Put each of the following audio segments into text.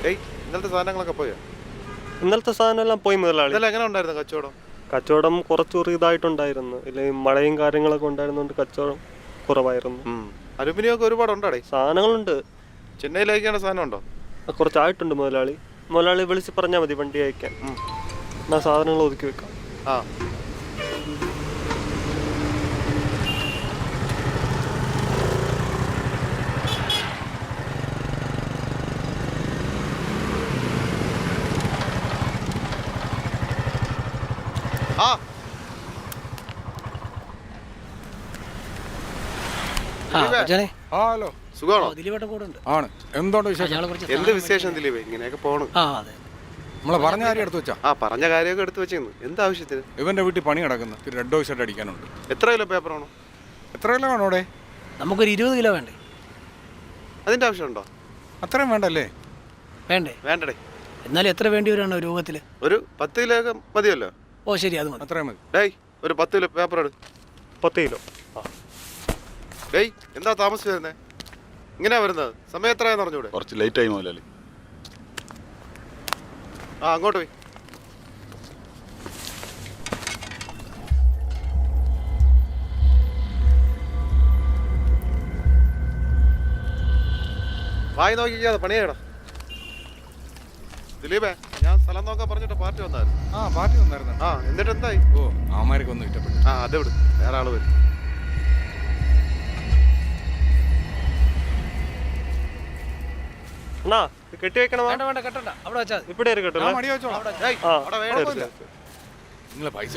ഇന്നലത്തെ സാധനങ്ങളൊക്കെ പോയോ? ഇന്നലത്തെ സാധനം എല്ലാം പോയി മുതലാളി. ഇന്നലെ എങ്ങനെ ഉണ്ടായിരുന്നു കച്ചവടം? കച്ചവടം കുറച്ചൊരു ഇതായിട്ടുണ്ടായിരുന്നു. ഇല്ലെങ്കിൽ മഴയും കാര്യങ്ങളൊക്കെ ഉണ്ടായിരുന്നോണ്ട് കച്ചവടം കുറവായിരുന്നു. അലുമിനിയം ഒക്കെ ഒരുപാടുണ്ടോ? സാധനങ്ങളുണ്ട്. ചെന്നൈയിലേക്കാണ് സാധനം ഉണ്ടോ? കുറച്ചായിട്ടുണ്ട് മുതലാളി. മുതലാളി വിളിച്ച് പറഞ്ഞാൽ മതി വണ്ടി അയക്കാൻ. ഞാൻ സാധനങ്ങൾ ഒതുക്കി വെക്കാം. ആ സുഖമാണോ? എന്ത് വിശേഷം ദിലീപ്? ഇങ്ങനെയൊക്കെ പോണു. നമ്മളെ പറഞ്ഞ കാര്യം എടുത്തു വെച്ചാ? പറഞ്ഞ കാര്യമൊക്കെ എടുത്തു വെച്ചേന്ന്. എന്താവശ്യത്തിന്? ഇവന്റെ വീട്ടിൽ പണി കിടക്കുന്നു. റെഡ് ഡോസ് ഷർട്ട് അടിക്കാനുണ്ട്. എത്ര കിലോ പേപ്പർ ആണോ? എത്ര കിലോ വേണോടെ? നമുക്കൊരു 20 കിലോ വേണ്ടേ? അതിന്റെ ആവശ്യമുണ്ടോ? അത്രയും വേണ്ടല്ലേ? വേണ്ടടേ. എന്നാലും എത്ര വേണ്ടി വരാണോ രൂപത്തില്? ഒരു 10 കിലോ മതിയല്ലോ. ഓ ശരി, അത് മതി. അത്രയും മതി. ഒരു 10 കിലോ പേപ്പർ എടു. 10 കിലോ. എന്താ താമസിച്ചു വരുന്നേ? ഇങ്ങനെയാ വരുന്നത്? സമയം എത്രയാന്ന് പറഞ്ഞൂടെ? കുറച്ച് ലേറ്റ് ആയി മുതലാളി. അങ്ങോട്ട് പോയി. വായി നോക്കിക്കാതെ പണിയേടാ. ദിലീപേ, ഞാൻ സ്ഥലം നോക്കാൻ പറഞ്ഞിട്ട് പാർട്ടി വന്നായിരുന്നു. പാർട്ടി വന്നായിരുന്നു. എന്നിട്ട് എന്തായി? അവന്മാരൊക്കെ ഒന്നും ഇഷ്ടപ്പെട്ടു. അത് വിടും, വേറെ ആള് വരും. കെട്ടി വെക്കണോ? വേണ്ട കെട്ടണ്ട, അവിടെ വെച്ചാൽ ഇവിടെ കെട്ടോ. നിങ്ങളെ പൈസ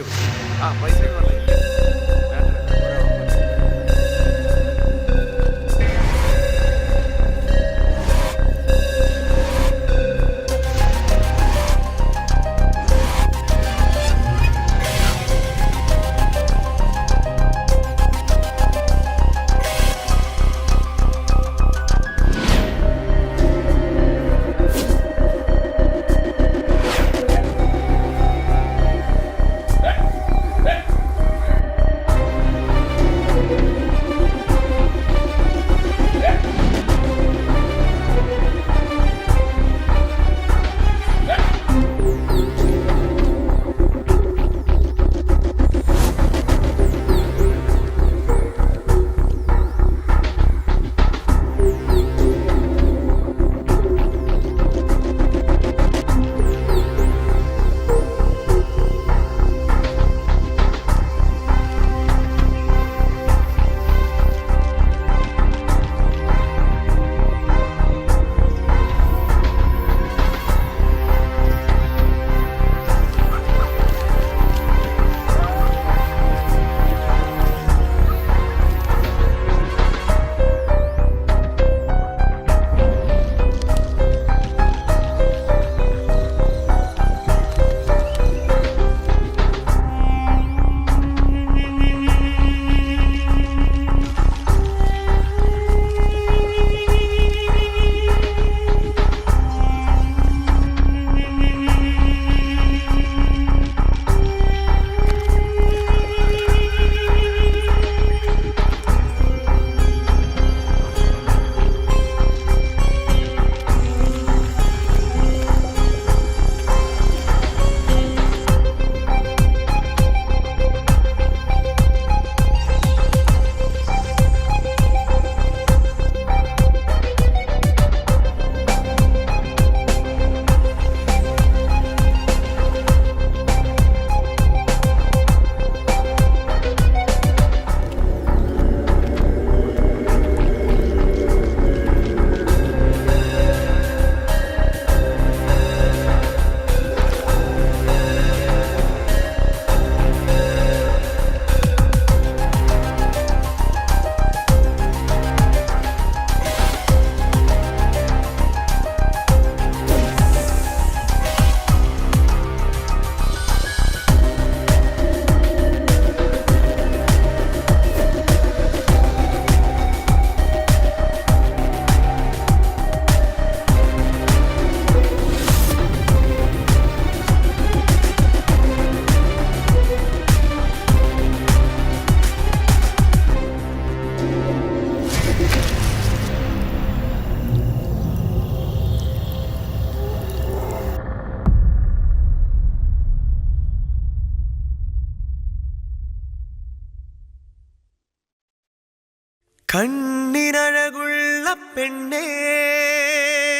കണ്ണിനഴകുള്ള പെണ്ണേ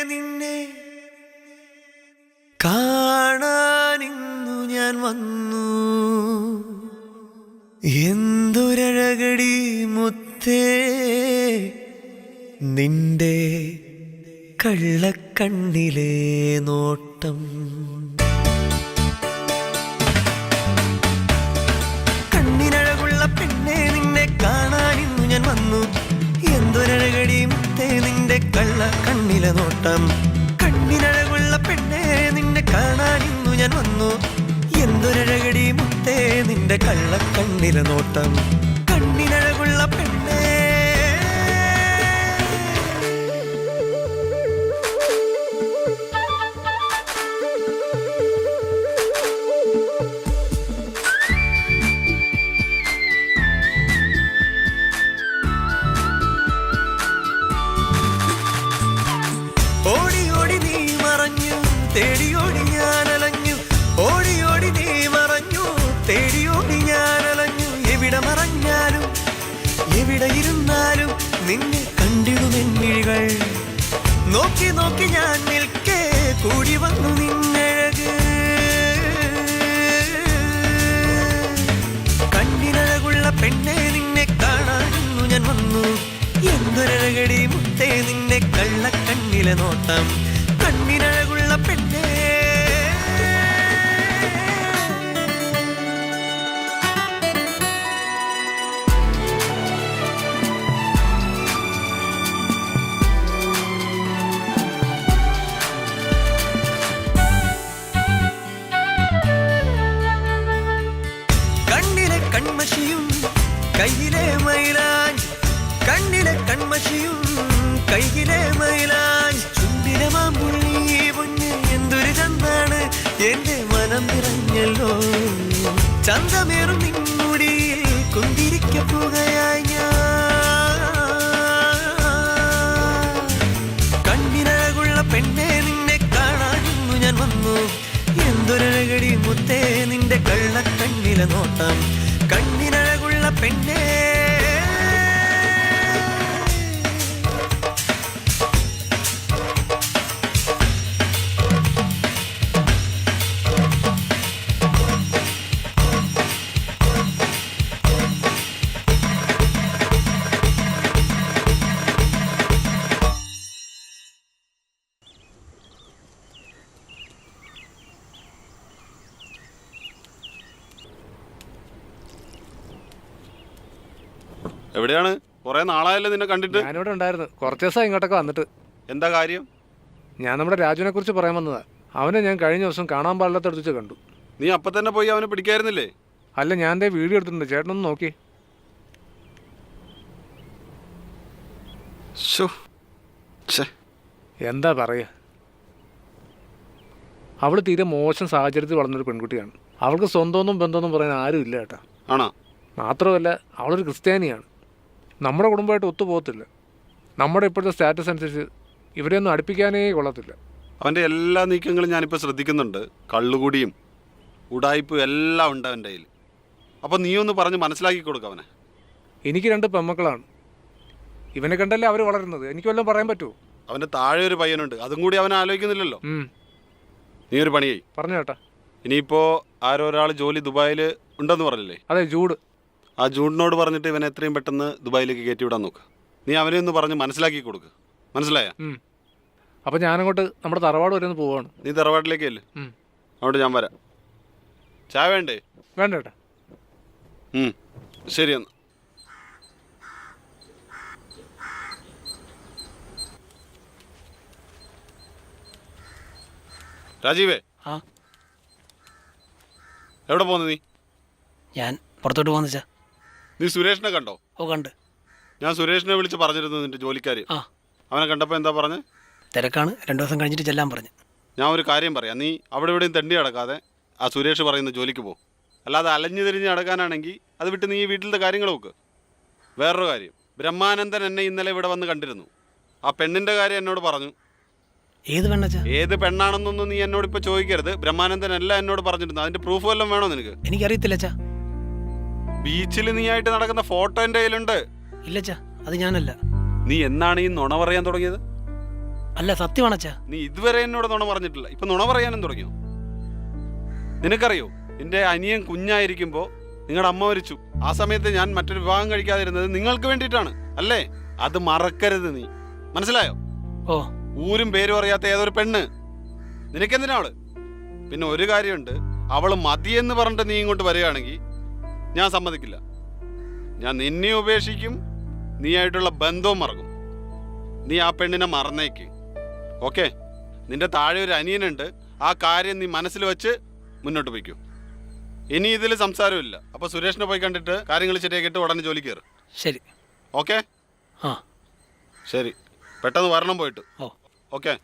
നിന്നെ കാണാനിന്നു ഞാൻ വന്നു. എന്തൊരഴകടി മുത്തേ നിന്റെ കള്ളക്കണ്ണിലെ നോട്ടം. കണ്ണിനഴകുള്ള പെണ്ണേ നിന്നെ കാണാനിന്നു ഞാൻ വന്നു. എന്തൊരഴകടി മുത്തേ നിന്റെ കള്ളക്കണ്ണിലെ നോട്ടം. കണ്ണിനഴകുള്ള പെണ്ണേ നിന്നെ കാണാനിന്നു ഞാൻ വന്നു. എന്തൊരഴകടി മുത്തേ നിന്റെ കള്ളക്കണ്ണിലെ നോട്ടം. കണ്ണിനഴകുള്ള പെണ്ണേ. ഓടി ഓടി നീ മറഞ്ഞു, തേടിയോടി ഞാൻ അലഞ്ഞു. ഓടി ഓടി നീ മറഞ്ഞു, തേടിയോടി ഞാൻ അലഞ്ഞു. എവിടെ മറഞ്ഞാലും എവിടെ ഇരുന്നാലും നിന്നെ കണ്ടിടുമെന്നിഴികൾ. നോക്കി നോക്കി ഞാൻ നിൽക്കേ കൂടി വന്നു നിന്നഴക്. കണ്ണിനഴകുള്ള പെണ്ണെ നിന്നെ കാണാനിന്നു ഞാൻ വന്നു. എന്തൊരഴകടി മുത്തേ നിന്നെ കള്ളക്കണ്ണിലെ നോട്ടം. കണ്ണിനഴകുള്ള പെണ്ണേ. കണ്ണിലെ കൺമഷിയും കയ്യിലെ മൈലാഞ്ചി. കണ്ണിലെ കൺമഷിയും കയ്യിലെ മൈലാഞ്ചി. ചുണ്ടിലെ മാമ്പുള്ളി പൊന്ന് എന്തൊരു ചന്താണ്. എന്റെ മനം നിറഞ്ഞല്ലോ. ചന്തമേറും നിൻമുടിയിൽ കുന്തിരിക്കപ്പുകയായി ഞാൻ. കണ്ണിനഴകുള്ള പെണ്ണെ നിന്നെ കാണാനിന്നു ഞാൻ വന്നു. എന്തൊരഴകടി മുത്തേ നിന്റെ കള്ളക്കണ്ണിലെ നോട്ടം. കണ്ണിനഴകുള്ള പെണ്ണേ. എവിടെയാണ്? കുറെ നാളായല്ലോ നിന്നെ കണ്ടിട്ട്. ഞാനിവിടെ ഉണ്ടായിരുന്നു. കുറച്ച് ദിവസം ഇങ്ങോട്ടൊക്കെ വന്നിട്ട്. എന്താ കാര്യം? ഞാൻ നമ്മുടെ രാജുവിനെ കുറിച്ച് പറയാൻ വന്നതാ. അവനെ ഞാൻ കഴിഞ്ഞ ദിവസം കാണാൻ പാടില്ലാത്തടുത്ത് വെച്ച് കണ്ടു. നീ അപ്പൊ തന്നെ പോയി അവനെ പിടിക്കായിരുന്നില്ലേ? അല്ല, ഞാൻ ദേ വീഡിയോ എടുത്തിട്ടുണ്ട്. ചേട്ടനൊന്ന് നോക്കി. എന്താ പറയുക, അവൾ തീരെ മോശം സാഹചര്യത്തിൽ വളർന്നൊരു പെൺകുട്ടിയാണ്. അവൾക്ക് സ്വന്തമൊന്നും ബന്ധമൊന്നും പറയാൻ ആരും ഇല്ല കേട്ടാ. ആണോ? മാത്രമല്ല അവളൊരു ക്രിസ്ത്യാനിയാണ്. നമ്മുടെ കുടുംബമായിട്ട് ഒത്തുപോകത്തില്ല. നമ്മുടെ ഇപ്പോഴത്തെ സ്റ്റാറ്റസ് അനുസരിച്ച് ഇവരെയൊന്നും അടുപ്പിക്കാനേ കൊള്ളത്തില്ല. അവൻ്റെ എല്ലാ നീക്കങ്ങളും ഞാനിപ്പോൾ ശ്രദ്ധിക്കുന്നുണ്ട്. കള്ളുകൂടിയും ഉടായ്പും എല്ലാം ഉണ്ട് അവൻ്റെ കയ്യിൽ. അപ്പം നീ ഒന്ന് പറഞ്ഞ് മനസ്സിലാക്കി കൊടുക്കുക അവനെ. എനിക്ക് 2 പെൺമക്കളാണ്. ഇവനെ കണ്ടല്ലേ അവർ വളരുന്നത്. എനിക്ക് വല്ലതും പറയാൻ പറ്റുമോ? അവൻ്റെ താഴെ ഒരു പയ്യനുണ്ട്, അതും കൂടി അവൻ ആലോചിക്കുന്നില്ലല്ലോ. നീ ഒരു പണിയായി പറഞ്ഞു കേട്ടാ. ഇനിയിപ്പോൾ ആരോ ഒരാൾ ജോലി ദുബായിൽ ഉണ്ടെന്ന് പറഞ്ഞില്ലേ? അതെ, ജൂഡ്. ആ ജൂഡിനോട് പറഞ്ഞിട്ട് ഇവനെ എത്രയും പെട്ടെന്ന് ദുബായിലേക്ക് കയറ്റി വിടാൻ നോക്ക്. നീ അവനെ ഒന്ന് പറഞ്ഞ് മനസ്സിലാക്കി കൊടുക്ക്. മനസ്സിലായ? അപ്പം ഞാനങ്ങോട്ട് നമ്മുടെ തറവാട് വരെ ഒന്ന് പോവാണ്. നീ തറവാട്ടിലേക്ക് അല്ലേ? അങ്ങോട്ട് ഞാൻ വരാം. ചായ വേണ്ടേ? വേണ്ട ചേട്ടാ. ശരി എന്നാ. രാജീവേ, ആ എവിടെ പോന്നു നീ? ഞാൻ പുറത്തോട്ട് പോകുന്ന വെച്ചാ. നീ സുരേഷിനെ കണ്ടോ? ഓ കണ്ട്. ഞാൻ സുരേഷിനെ വിളിച്ച് പറഞ്ഞിരുന്നു നിന്റെ ജോലിക്കാര്. ആ അവനെ കണ്ടപ്പോൾ എന്താ പറഞ്ഞ്? തിരക്കാണ്, 2 ദിവസം കഴിഞ്ഞിട്ട് ചെല്ലാൻ പറഞ്ഞു. ഞാൻ ഒരു കാര്യം പറയാം. നീ അവിടെ ഇവിടെയും തെണ്ടി നടക്കാതെ ആ സുരേഷ് പറയുന്ന ജോലിക്ക് പോകും. അല്ലാതെ അലഞ്ഞു തിരിഞ്ഞ് നടക്കാനാണെങ്കിൽ അത് വിട്ട് നീ വീട്ടിലത്തെ കാര്യങ്ങൾ നോക്ക്. വേറൊരു കാര്യം, ബ്രഹ്മാനന്ദൻ എന്നെ ഇന്നലെ ഇവിടെ വന്ന് കണ്ടിരുന്നു. ആ പെണ്ണിൻ്റെ കാര്യം എന്നോട് പറഞ്ഞു. ഏത് പെണ്ണച്ചാ? ഏത് പെണ്ണാണെന്നൊന്നും നീ എന്നോട് ഇപ്പോൾ ചോദിക്കരുത്. ബ്രഹ്മാനന്ദൻ എല്ലാം എന്നോട് പറഞ്ഞിരുന്നു. അതിൻ്റെ പ്രൂഫ് വല്ലതും വേണോ നിനക്ക്? എനിക്കറിയത്തില്ലച്ചാ. ബീച്ചിൽ നീ ആയിട്ട് നടക്കുന്ന ഫോട്ടോ എൻ്റെ കയ്യിലുണ്ട്. ഇല്ലച്ചാ, അത് ഞാനല്ല. നീ എന്നാണ് ഈ നുണ പറയാൻ തുടങ്ങിയത്? അല്ല, സത്യമാണ് അച്ഛാ. നീ ഇതുവരെ എന്നോട് നുണ പറഞ്ഞിട്ടില്ല, ഇപ്പൊ നുണ പറയാനും തുടങ്ങിയോ? നിനക്കറിയോ, എൻ്റെ അനിയൻ കുഞ്ഞായിരിക്കുമ്പോൾ നിങ്ങളുടെ അമ്മ മരിച്ചു. ആ സമയത്ത് ഞാൻ മറ്റൊരു വിവാഹം കഴിക്കാതിരുന്നത് നിങ്ങൾക്ക് വേണ്ടിയിട്ടാണ്, അല്ലേ? അത് മറക്കരുത് നീ, മനസ്സിലായോ? ഓ, ഊരും പേരും അറിയാത്ത ഏതൊരു പെണ്ണ്, നിനക്കെന്തിനാ അവള്? പിന്നെ ഒരു കാര്യമുണ്ട്, അവള് മതിയെന്ന് പറഞ്ഞിട്ട് നീ ഇങ്ങോട്ട് വരികയാണെങ്കിൽ ഞാൻ സമ്മതിക്കില്ല. ഞാൻ നിന്നെ ഉപേക്ഷിക്കും, നീ ആയിട്ടുള്ള ബന്ധവും മറക്കും. നീ ആ പെണ്ണിനെ മറന്നേക്ക്, ഓക്കെ? നിന്റെ താഴെ ഒരു അനിയനുണ്ട്, ആ കാര്യം നീ മനസ്സിൽ വെച്ച് മുന്നോട്ട് പോയിക്കൂ. ഇനി ഇതിൽ സംസാരമില്ല. അപ്പോൾ സുരേഷിനെ പോയി കണ്ടിട്ട് കാര്യങ്ങൾ ശരിയാക്കിയിട്ട് ഉടനെ ജോലി കയറും. ശരി. ഓക്കെ? ആ ശരി, പെട്ടെന്ന് വരണം പോയിട്ട്. ഓ, ഓക്കെ.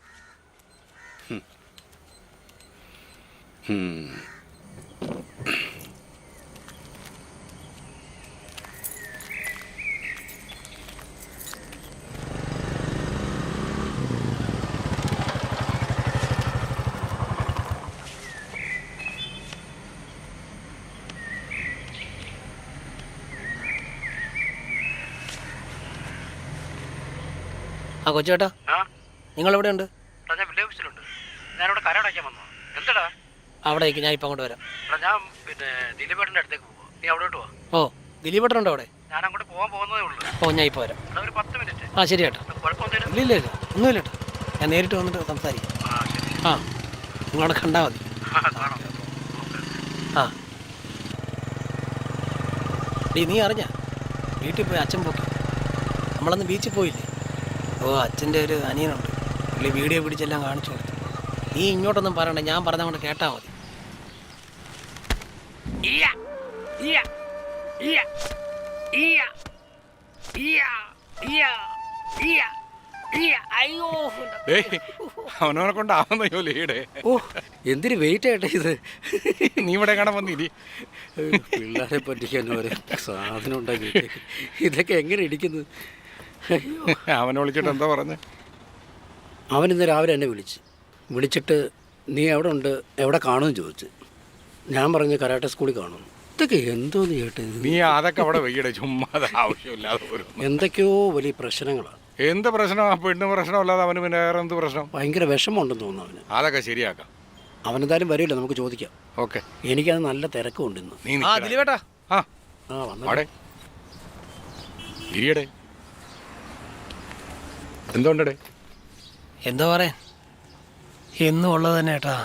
ആ കൊച്ചേട്ടാ, നിങ്ങളെവിടെ ഉണ്ട്? ഞാൻ വില്ലേജ് ഓഫീസിലുണ്ട്. ഞാനിവിടെ കരടയ്ക്കാൻ വന്നു. എന്താടാ? അവിടേക്ക് ഞാൻ ഇപ്പം അങ്ങോട്ട് വരാം. ഞാൻ പിന്നെ ദിലീപേട്ടൻ്റെ അടുത്തേക്ക് പോവാ. നീ അവിടോട്ട് പോവാ. ഓ, ദിലീപേട്ടനുണ്ടോ അവിടെ? ഞാൻ അങ്ങോട്ട് പോകാൻ പോകുന്നതേ ഉള്ളൂ. ഓ, ഞാൻ ഇപ്പോൾ വരാം. ഒരു 10 മിനിറ്റ്. ആ ശരി ചേട്ടാ. കുഴപ്പമൊന്നുമില്ല. ഇല്ല ഇല്ല, ഒന്നുമില്ല ചേട്ടാ. ഞാൻ നേരിട്ട് വന്നിട്ട് സംസാരിക്കാം. ശരി. ആ, നിങ്ങളവിടെ കണ്ടാൽ മതി. കാണാം. ആ നീ അറിഞ്ഞ വീട്ടിൽ പോയി അച്ഛൻ പോക്കി. നമ്മളന്ന് ബീച്ചിൽ പോയില്ലേ? ഓ, അച്ഛൻ്റെ ഒരു അനിയനുണ്ട്, പുള്ളി വീഡിയോ പിടിച്ചെല്ലാം കാണിച്ചു കൊടുത്തു. നീ ഇങ്ങോട്ടൊന്നും പറയണ്ട, ഞാൻ പറഞ്ഞ കൊണ്ട് കേട്ടാൽ മതി. അയ്യോ, അവനവനെ കൊണ്ടാവുന്ന ജോലിയുടെ. ഓ, എന്തിന് വെയിറ്റ് ആയിട്ടെ ഇത്? നീ ഇവിടെ കാണാൻ വന്നിരി. പിള്ളേരെ പറ്റിക്കാൻ ഒരു സാധനം ഉണ്ടാക്കി, ഇതൊക്കെ എങ്ങനെ ഇടിക്കുന്നത്? അവനെ വിളിച്ചിട്ട് എന്താ പറഞ്ഞ? അവൻ ഇന്ന് രാവിലെ എന്നെ വിളിച്ചിട്ട് നീ എവിടെ ഉണ്ട്, എവിടെ കാണുമെന്ന് ചോദിച്ചു. ഞാൻ പറഞ്ഞു കരാട്ടെ സ്കൂളിൽ കാണും. ഇതൊക്കെ എന്തോന്ന് കേട്ടത്? നീ അതൊക്കെ അവിടെ വെയ്യടെ, ചുമ്മാ ആവശ്യമില്ലാതെ പോരും. എന്തൊക്കെയോ വലിയ പ്രശ്നങ്ങളാണ്. എന്ത് പ്രശ്നം? ആ പെണ്ണ് പ്രശ്നമല്ലാതെ അവന് പിന്നെ വേറെ എന്ത് പ്രശ്നം? ഭയങ്കര വിഷമമുണ്ടെന്ന് തോന്നുന്നു അവന്. അതൊക്കെ ശരിയാക്കാം. അവനെന്തായാലും വരില്ല, നമുക്ക് ചോദിക്കാം. ഓക്കെ, എനിക്കത് നല്ല തിരക്കുണ്ട് ഇന്ന്. നീ ആ ദിലീപേട്ടാ, അവിടെ ഇരിയടേ. എന്തുകൊണ്ടേ? എന്താ പറയാൻ, എന്നും ഉള്ളത് തന്നെ ഏട്ടാ.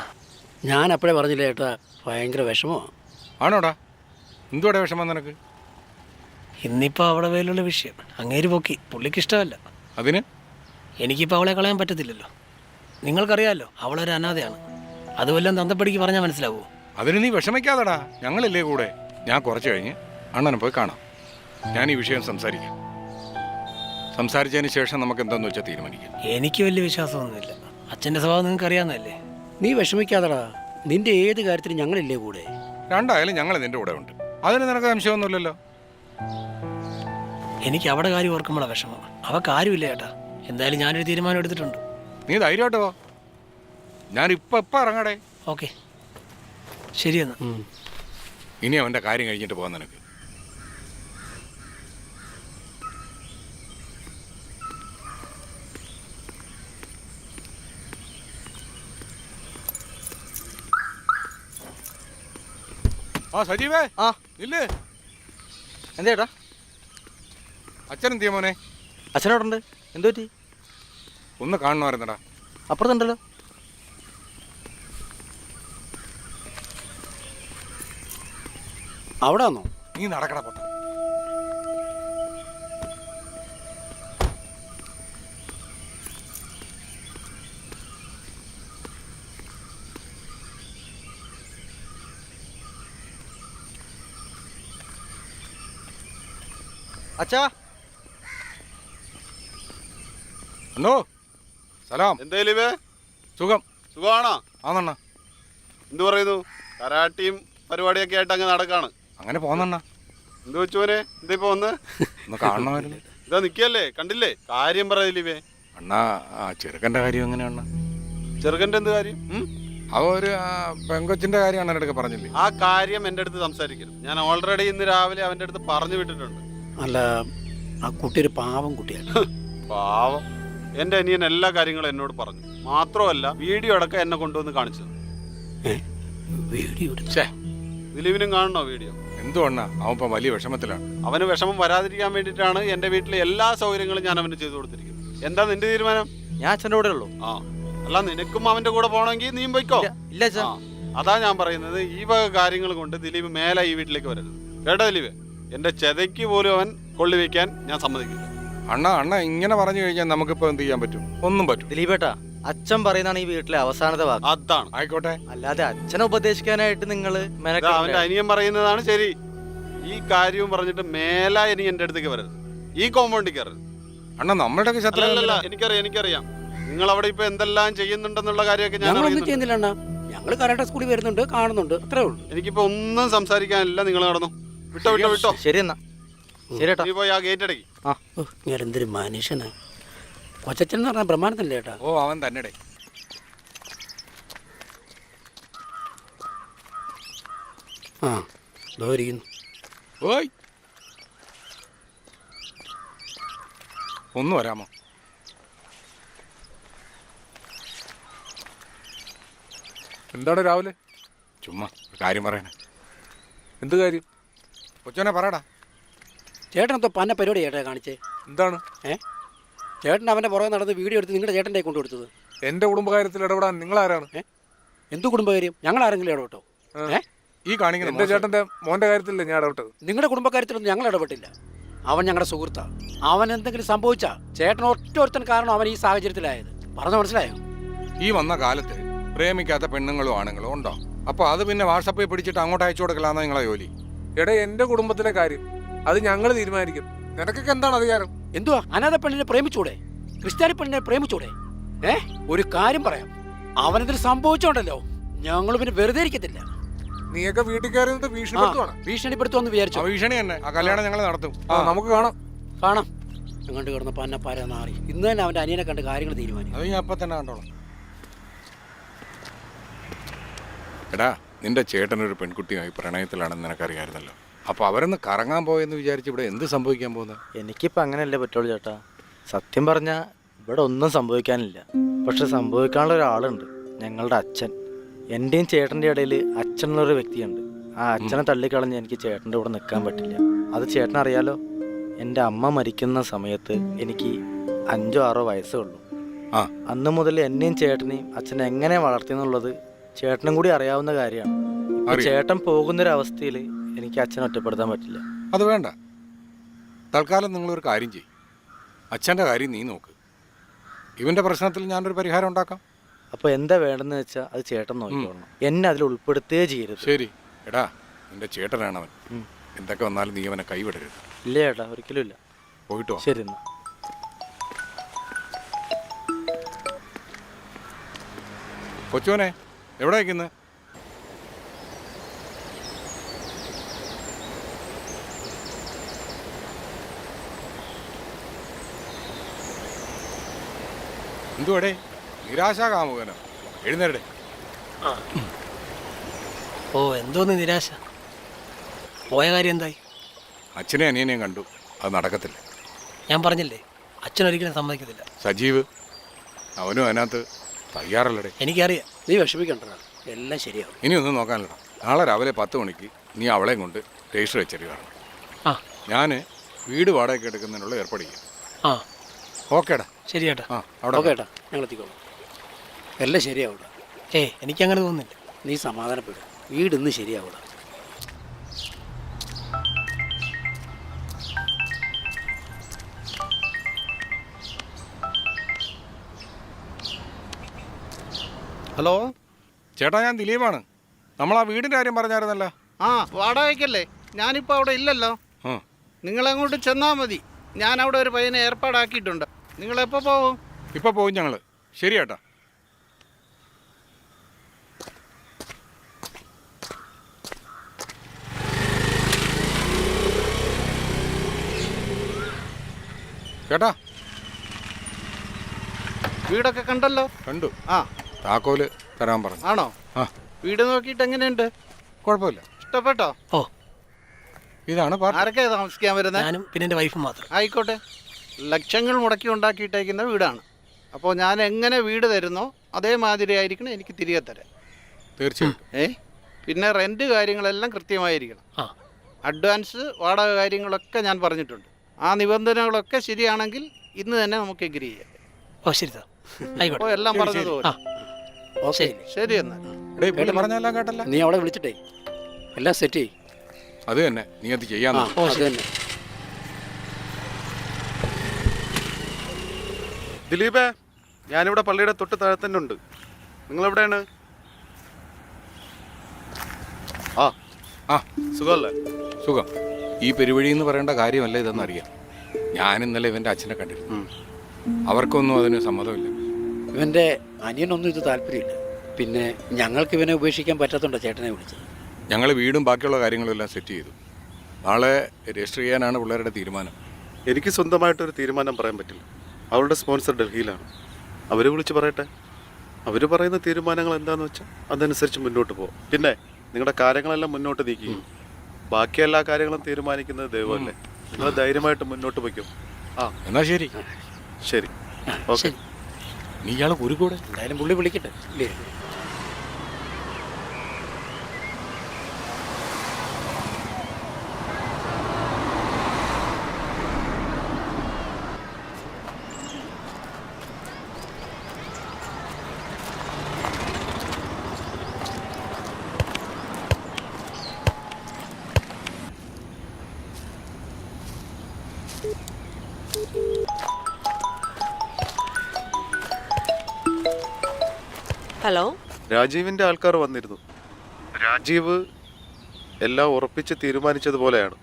ഞാൻ അപ്പോഴേ പറഞ്ഞില്ലേ ഏട്ടാ, ഭയങ്കര വിഷമമാണ്. ആണോടാ? എന്തുവാടെ വിഷമം നിനക്ക്? ഇന്നിപ്പോൾ അവിടെ വേലുള്ള വിഷയം അങ്ങേര് പൊക്കി, പുള്ളിക്ക് ഇഷ്ടമല്ല. അതിന് എനിക്കിപ്പോൾ അവളെ കളയാൻ പറ്റത്തില്ലല്ലോ. നിങ്ങൾക്കറിയാമല്ലോ, അവളൊരു അനാഥയാണ്. അതുമെല്ലാം തന്തപ്പടിക്ക് പറഞ്ഞാൽ മനസ്സിലാവുമോ? അതിന് നീ വിഷമിക്കാതെടാ, ഞങ്ങളില്ലേ കൂടെ. ഞാൻ കുറച്ച് കഴിഞ്ഞ് അണ്ണനെ പോയി കാണാം. ഞാൻ ഈ വിഷയം സംസാരിക്കാം. സംസാരിച്ചതിന് ശേഷം നമുക്ക് എന്താണെന്ന് വെച്ചാൽ തീരുമാനിക്കാം. എനിക്ക് വലിയ വിശ്വാസമൊന്നുമില്ല. അച്ഛൻ്റെ സ്വഭാവം നിങ്ങൾക്ക് അറിയാവുന്നതല്ലേ. നീ വിഷമിക്കാതെടാ, നിന്റെ ഏത് കാര്യത്തിനും ഞങ്ങളില്ലേ കൂടെ. രണ്ടായാലും ഞങ്ങൾ നിന്റെ കൂടെ ഉണ്ട്, അതിന് നിനക്ക് സംശയമൊന്നുമില്ലല്ലോ. എനിക്ക് അവിടെ കാര്യം ഓർക്കുമ്പോഴാണ് വിഷമം. അവൾക്ക് ആരുമില്ല ചേട്ടാ. എന്തായാലും ഞാനൊരു തീരുമാനം എടുത്തിട്ടുണ്ട്. നീ ധൈര്യമായിട്ട് പോ. ഞാൻ ഇപ്പം ഇറങ്ങടേ. ഓക്കെ, ശരിയെന്നാ. ഇനി അവൻ്റെ കാര്യം കഴിഞ്ഞിട്ട് പോകാൻ നിനക്ക്. ആ സജീവേ, ആ ഇല്ലേ? എന്തേട്ടാ? അച്ഛനെന്തിയ മോനെ? അച്ഛനോടുണ്ട്. എന്തു പറ്റി? ഒന്ന് കാണണമായിരുന്നടാ. അപ്പുറത്തുണ്ടല്ലോ. അവിടെ വന്നോ? നീ നടക്കട പൊട്ട. അച്ഛാ, എന്നോ സലാം. എന്തായാലും സുഖം. സുഖമാണോ? ആന്നണ്ണ. എന്ത് പറയുന്നു? കരാട്ടിയും പരിപാടിയൊക്കെ ആയിട്ട് അങ്ങ് നടക്കാണ്. അങ്ങനെ പോന്നണ്ണ. എന്ത് വെച്ചോനെ, എന്താ ഇപ്പൊ വന്ന്? ഒന്ന് കാണണമായിരുന്നു. ഇതാ നിക്കല്ലേ, കണ്ടില്ലേ? കാര്യം പറയില്ലേ അണ്ണാ, ആ ചെറുക്കൻ്റെ കാര്യം എങ്ങനെയാണ്? ചെറുക്കൻ്റെ എന്ത് കാര്യം? അവ ഒരു പെങ്കൊച്ചിൻ്റെ കാര്യമാണ് എൻ്റെ അടുത്ത് പറഞ്ഞില്ലേ? ആ കാര്യം എൻ്റെ അടുത്ത് സംസാരിക്കരുത്. ഞാൻ ഓൾറെഡി ഇന്ന് രാവിലെ അവൻ്റെ അടുത്ത് പറഞ്ഞു വിട്ടിട്ടുണ്ട്. അല്ല, ആ കുട്ടി ഒരു പാവം കുട്ടിയാണ്. പാവം. എൻ്റെ അനിയൻ എല്ലാ കാര്യങ്ങളും എന്നോട് പറഞ്ഞു. മാത്രമല്ല വീഡിയോ അടക്കം എന്നെ കൊണ്ടുവന്ന് കാണിച്ചത്. വീഡിയോ ദിലീപിനും കാണണോ വീഡിയോ? എന്തോ അണ്ണാ, അവൻ ഇപ്പം വലിയ വിഷമത്തിലാണ്. അവന് വിഷമം വരാതിരിക്കാൻ വേണ്ടിയിട്ടാണ് എൻ്റെ വീട്ടിലെ എല്ലാ സൗകര്യങ്ങളും ഞാൻ അവന് ചെയ്തു കൊടുത്തിരിക്കുന്നത്. എന്താ നിന്റെ തീരുമാനം? ഞാൻ അച്ഛൻ്റെ കൂടെ ഉള്ളൂ. ആ, അല്ല നിനക്കും അവൻ്റെ കൂടെ പോകണമെങ്കിൽ നീയും പോയിക്കോ. ഇല്ല അച്ഛാ. അതാ ഞാൻ പറയുന്നത്, ഈ വക കാര്യങ്ങൾ കൊണ്ട് ദിലീപ് മേലെ ഈ വീട്ടിലേക്ക് വരരുത്. കേട്ടോ ദിലീപ്? എൻ്റെ ചെതയ്ക്ക് പോലും അവൻ കൊള്ളിവെക്കാൻ ഞാൻ സമ്മതിക്കില്ല. അണ്ണ ഇങ്ങനെ പറഞ്ഞു കഴിഞ്ഞാൽ നമുക്കിപ്പോൾ എന്ത് ചെയ്യാൻ പറ്റും? ഒന്നും പറ്റും. ദിലീപേട്ടാ, അച്ഛൻ പറയുന്നതാണ് ഈ വീട്ടിലെ അവസാനത്തെ വാക്ക്. അതാണ്. ആയിക്കോട്ടെ. അല്ലാതെ അച്ഛനെ ഉപദേശിക്കാനായിട്ട് നിങ്ങൾ അവന്റെ അനിയൻ പറയുന്നതാണ് ശരി. ഈ കാര്യവും പറഞ്ഞിട്ട് മേല ഇനി എന്റെ അടുത്തേക്ക് വരരുത്. ഈ കോമ്പൗണ്ടിൽ കയറരുത്. അണ്ണ നമ്മളുടെ അല്ലല്ല, എനിക്കറിയാം നിങ്ങൾ അവിടെ ഇപ്പൊ എന്തെല്ലാം ചെയ്യുന്നുണ്ടെന്നുള്ള കാര്യമൊക്കെ ഞാൻ ഞങ്ങളൊന്നും ചെയ്യുന്നില്ല അണ്ണാ. ഞങ്ങൾ കരാട്ടെ സ്കൂളിൽ വരുന്നുണ്ട്, കാണുന്നുണ്ട്, അത്രേ ഉള്ളൂ. എനിക്കിപ്പോ ഒന്നും സംസാരിക്കാനില്ല. നിങ്ങൾ നടന്നു. വിട്ടോ. ശരി എന്നാ. ശരിയേട്ടാ. നീ പോയി ആ ഗേറ്റ് അടക്കി. ഞാൻ എന്തൊരു മനുഷ്യനാ. കൊച്ചച്ഛൻ എന്ന് പറഞ്ഞാൽ പ്രമാണത്തില്ലേ ഏട്ടാ? ഓ, അവൻ തന്നെ. ആ, ഇതോ ഇരിക്കുന്നു. ഓയ്, ഒന്ന് വരാമോ? എന്താണ് രാവിലെ? ചുമ്മാ ഒരു കാര്യം പറയണേ. എന്ത് കാര്യം? കൊച്ചോനെ പറയടാ. ചേട്ടനത്തോ പന്ന പരിപാടി ചേട്ടാ കാണിച്ചേ. എന്താണ്? ചേട്ടൻ അവൻ്റെ പുറകെ നടന്ന് വീഡിയോ എടുത്ത് നിങ്ങളുടെ ചേട്ടൻ്റെ കൊണ്ടു കൊടുത്തത്. എൻ്റെ കുടുംബകാര്യത്തിൽ ഇടപെടാൻ നിങ്ങൾ ആരാണ്? എന്തു കുടുംബകാര്യം? ഞങ്ങൾ ആരെങ്കിലും ഇടപെട്ടോ? ഈ കാണിക്കുന്ന എൻ്റെ ചേട്ടൻ്റെ മോൻ്റെ കാര്യത്തിലല്ലേ ഞാൻ ഇടപെട്ടത്? നിങ്ങളുടെ കുടുംബകാര്യത്തിലൊന്നും ഞങ്ങൾ ഇടപെട്ടില്ല. അവൻ ഞങ്ങളുടെ സുഹൃത്താ. അവൻ എന്തെങ്കിലും സംഭവിച്ചാ ചേട്ടൻ ഒറ്റ കാരണം അവൻ ഈ സാഹചര്യത്തിലായത്. പറഞ്ഞു മനസ്സിലായോ? ഈ വന്ന കാലത്ത് പ്രേമിക്കാത്ത പെണ്ണുങ്ങളും ആണുങ്ങളും ഉണ്ടോ? അപ്പോൾ അത് പിന്നെ വാട്സപ്പിൽ പിടിച്ചിട്ട് അങ്ങോട്ട് അയച്ചു കൊടുക്കലാന്നാ നിങ്ങളെ ജോലി? എടേ, എൻ്റെ കുടുംബത്തിലെ കാര്യം അത് ഞങ്ങൾ തീരുമാനിക്കും. നിനക്കൊക്കെ എന്താണ് അധികാരം? എന്തുവാ? അനാഥ പെണ്ണിനെ പ്രേമിച്ചൂടെ? ക്രിസ്ത്യാനി പെണ്ണിനെ പ്രേമിച്ചൂടെ? ഒരു കാര്യം പറയാം, അവനെന്തിന് സംഭവിച്ചോണ്ടല്ലോ ഞങ്ങൾ പിന്നെ വെറുതെ ഇരിക്കത്തില്ല. നീയൊക്കെ വീട്ടിൽ കയറുന്നത് ഭീഷണിപ്പെടുത്തുമെന്ന് വിചാരിച്ചു. ഭീഷണി തന്നെ. ആ കല്യാണം ഞങ്ങൾ നടത്തും. നമുക്ക് കാണാം. അങ്ങോട്ട് കിടന്ന പന്നപ്പാര നാറി. ഇന്ന് തന്നെ അവൻ്റെ അനിയനെ കണ്ട് കാര്യങ്ങൾ തീരുമാനിക്കും. അത് ഞാൻ അപ്പം തന്നെ കണ്ടോളാം. എടാ, നിന്റെ ചേട്ടനൊരു പെൺകുട്ടിയുമായി പ്രണയത്തിലാണെന്ന് നിനക്കറിയാമായിരുന്നല്ലോ. അപ്പോൾ അവരൊന്ന് കറങ്ങാൻ പോയെന്ന് വിചാരിച്ച് ഇവിടെ എന്ത് സംഭവിക്കാൻ പോകുന്നത്? എനിക്കിപ്പോൾ അങ്ങനെയല്ലേ പറ്റുള്ളൂ ചേട്ടാ. സത്യം പറഞ്ഞാൽ ഇവിടെ ഒന്നും സംഭവിക്കാനില്ല. പക്ഷെ സംഭവിക്കാനുള്ള ഒരാളുണ്ട്, ഞങ്ങളുടെ അച്ഛൻ. എൻ്റെയും ചേട്ടൻ്റെ ഇടയിൽ അച്ഛൻ എന്നൊരു വ്യക്തിയുണ്ട്. ആ അച്ഛനെ തള്ളിക്കളഞ്ഞ് എനിക്ക് ചേട്ടൻ്റെ കൂടെ നിൽക്കാൻ പറ്റില്ല. അത് ചേട്ടനറിയാലോ. എൻ്റെ അമ്മ മരിക്കുന്ന സമയത്ത് എനിക്ക് 5 or 6 വയസ്സേ ഉള്ളൂ. അന്ന് മുതൽ എന്നെയും ചേട്ടനെയും അച്ഛൻ എങ്ങനെ വളർത്തിയെന്നുള്ളത് ചേട്ടനും കൂടി അറിയാവുന്ന കാര്യമാണ്. ചേട്ടൻ പോകുന്നൊരവസ്ഥയിൽ എനിക്ക് അച്ഛനെ ഒറ്റപ്പെടുത്താൻ പറ്റില്ല. അത് വേണ്ട. തൽക്കാലം നിങ്ങളൊരു കാര്യം ചെയ്യും. അച്ഛൻ്റെ കാര്യം നീ നോക്ക്. ഇവൻ്റെ പ്രശ്നത്തിൽ ഞാനൊരു പരിഹാരം ഉണ്ടാക്കാം. അപ്പോൾ എന്താ വേണ്ടെന്ന് വെച്ചാൽ അത് ചേട്ടൻ നോക്കിക്കോളണം. എന്നെ അതിൽ ഉൾപ്പെടുത്തുകയേ ചെയ്യരുത്. ശരി. എടാ, നിന്റെ ചേട്ടനാണ് അവൻ. എന്തൊക്കെ വന്നാലും നീ അവനെ കൈവിടരുത്. ഇല്ല ചേട്ടാ, ഒരിക്കലും ഇല്ല. പോയിട്ടോ? ശരി എന്നാ. കൊച്ചോനെ എവിടെ വയ്ക്കുന്നത്? എന്തുവടേ? നിരാശാകാമുകനോ? എഴുന്നേരടെ. ഓ, എന്തോന്ന് നിരാശ? പോയ കാര്യം എന്തായി? അച്ഛനെ അനിയനെയും കണ്ടു. അത് നടക്കത്തില്ല. ഞാൻ പറഞ്ഞില്ലേ, അച്ഛനൊരിക്കലും സമ്മതിക്കത്തില്ല. സജീവ് അവനും അതിനകത്ത് തയ്യാറല്ലടേ. എനിക്കറിയാം. നീ വിഷമിക്കണ്ട, എല്ലാം ശരിയാവും. ഇനി ഒന്നും നോക്കാനില്ല. നാളെ രാവിലെ 10 മണിക്ക് നീ അവളെയും കൊണ്ട് രജിസ്റ്റർ വെച്ചേരി കാണും. ഞാൻ വീട് വാടകയ്ക്ക് എടുക്കുന്നതിനുള്ള ഏർപ്പാട് ചെയ്യാം. ഓക്കേടാ. ശരി ചേട്ടാ. ഓക്കെ ഏട്ടാ, ഞങ്ങൾ എത്തിക്കോളാം. എല്ലാം ശരിയാവൂട. എനിക്കങ്ങനെ തോന്നുന്നില്ല. നീ സമാധാനപ്പെടുക. വീട് ഇന്ന് ശരിയാവൂട. ഹലോ ചേട്ടാ, ഞാൻ ദിലീപാണ്. നമ്മൾ ആ വീടിൻ്റെ കാര്യം പറഞ്ഞായിരുന്നല്ലോ. വാടകയ്ക്കല്ലേ? ഞാനിപ്പോൾ അവിടെ ഇല്ലല്ലോ. നിങ്ങളങ്ങോട്ട് ചെന്നാൽ മതി. ഞാൻ അവിടെ ഒരു പയ്യനെ ഏർപ്പാടാക്കിയിട്ടുണ്ട്. നിങ്ങളെപ്പോൾ പോകും? ഇപ്പോൾ പോകും ഞങ്ങൾ. ശരി ചേട്ടാ. ചേട്ടാ, വീടൊക്കെ കണ്ടല്ലോ. കണ്ടു. താക്കോല് തരാൻ പറഞ്ഞു. ആണോ? വീട് നോക്കിയിട്ട് എങ്ങനെയുണ്ട്? കുഴപ്പമില്ല. ഇഷ്ടപ്പെട്ടോ? ഇതാണ് പാർട്ടി. ആരൊക്കെയാ താമസിക്കാൻ വരുന്നത്? ഞാനും പിന്നെ എൻ്റെ വൈഫും മാത്രം. ആയിക്കോട്ടെ, ലക്ഷങ്ങൾ മുടക്കി ഉണ്ടാക്കിയിട്ടേക്കുന്ന വീടാണ്. അപ്പോൾ ഞാൻ എങ്ങനെ വീട് തരുന്നോ അതേമാതിരി ആയിരിക്കണം എനിക്ക് തിരികെ തരാൻ. തീർച്ചയായിട്ടും. പിന്നെ റെൻറ്റ് കാര്യങ്ങളെല്ലാം കൃത്യമായിരിക്കണം. ആ. അഡ്വാൻസ് വാടക കാര്യങ്ങളൊക്കെ ഞാൻ പറഞ്ഞിട്ടുണ്ട്. ആ നിബന്ധനകളൊക്കെ ശരിയാണെങ്കിൽ ഇന്ന് തന്നെ നമുക്ക് എഗ്രി ചെയ്യാം. ഓ ശരി സാർ, ആയിക്കോട്ടെ. അപ്പോൾ എല്ലാം പറഞ്ഞതുപോലെ. ശരി ശരി എന്നാൽ. പറഞ്ഞെല്ലാം കേട്ടല്ല. നീ അവിടെ വിളിച്ചിട്ടേ എല്ലാം സെറ്റ് ചെയ്യും. അത് തന്നെ, നീ അത് ചെയ്യാൻ അത് തന്നെ. ദിലീപേ, ഞാനിവിടെ പള്ളിയുടെ തൊട്ട് താഴെ തന്നെ ഉണ്ട്. നിങ്ങളെവിടെയാണ്? ആ സുഖമല്ലേ? സുഖം. ഈ പെരുവഴി എന്ന് പറയേണ്ട കാര്യമല്ല ഇതെന്നറിയാം. ഞാൻ ഇന്നലെ ഇവൻ്റെ അച്ഛനെ കണ്ടിരുന്നു. അവർക്കൊന്നും അതിന് സമ്മതമില്ല. ഇവൻ്റെ അനിയനൊന്നും ഇത് താല്പര്യമില്ല. പിന്നെ ഞങ്ങൾക്ക് ഇവനെ ഉപേക്ഷിക്കാൻ പറ്റാത്തതുകൊണ്ടാണ് ചേട്ടനെ വിളിച്ചത്. ഞങ്ങൾ വീടും ബാക്കിയുള്ള കാര്യങ്ങളും എല്ലാം സെറ്റ് ചെയ്തു. നാളെ രജിസ്റ്റർ ചെയ്യാനാണ് പിള്ളേരുടെ തീരുമാനം. എനിക്ക് സ്വന്തമായിട്ടൊരു തീരുമാനം പറയാൻ പറ്റില്ല. അവളുടെ സ്പോൺസർ ഡൽഹിയിലാണ്. അവർ വിളിച്ച് പറയട്ടെ. അവർ പറയുന്ന തീരുമാനങ്ങൾ എന്താണെന്ന് വെച്ചാൽ അതനുസരിച്ച് മുന്നോട്ട് പോകും. പിന്നെ നിങ്ങളുടെ കാര്യങ്ങളെല്ലാം മുന്നോട്ട് നീക്കുകയും ബാക്കി എല്ലാ കാര്യങ്ങളും തീരുമാനിക്കുന്നത് ദൈവമല്ലേ. നിങ്ങൾ ധൈര്യമായിട്ട് മുന്നോട്ട് വയ്ക്കും. എന്നാ ശരി. ശരി, ഓക്കെ. നീ ഇയാളെ ഒരു കൂടെ എന്തായാലും പുള്ളി വിളിക്കട്ടെ ഇല്ലേ? ഹലോ, രാജീവിൻ്റെ ആൾക്കാർ വന്നിരുന്നു. രാജീവ് എല്ലാം ഉറപ്പിച്ച് തീരുമാനിച്ചതുപോലെയാണ്.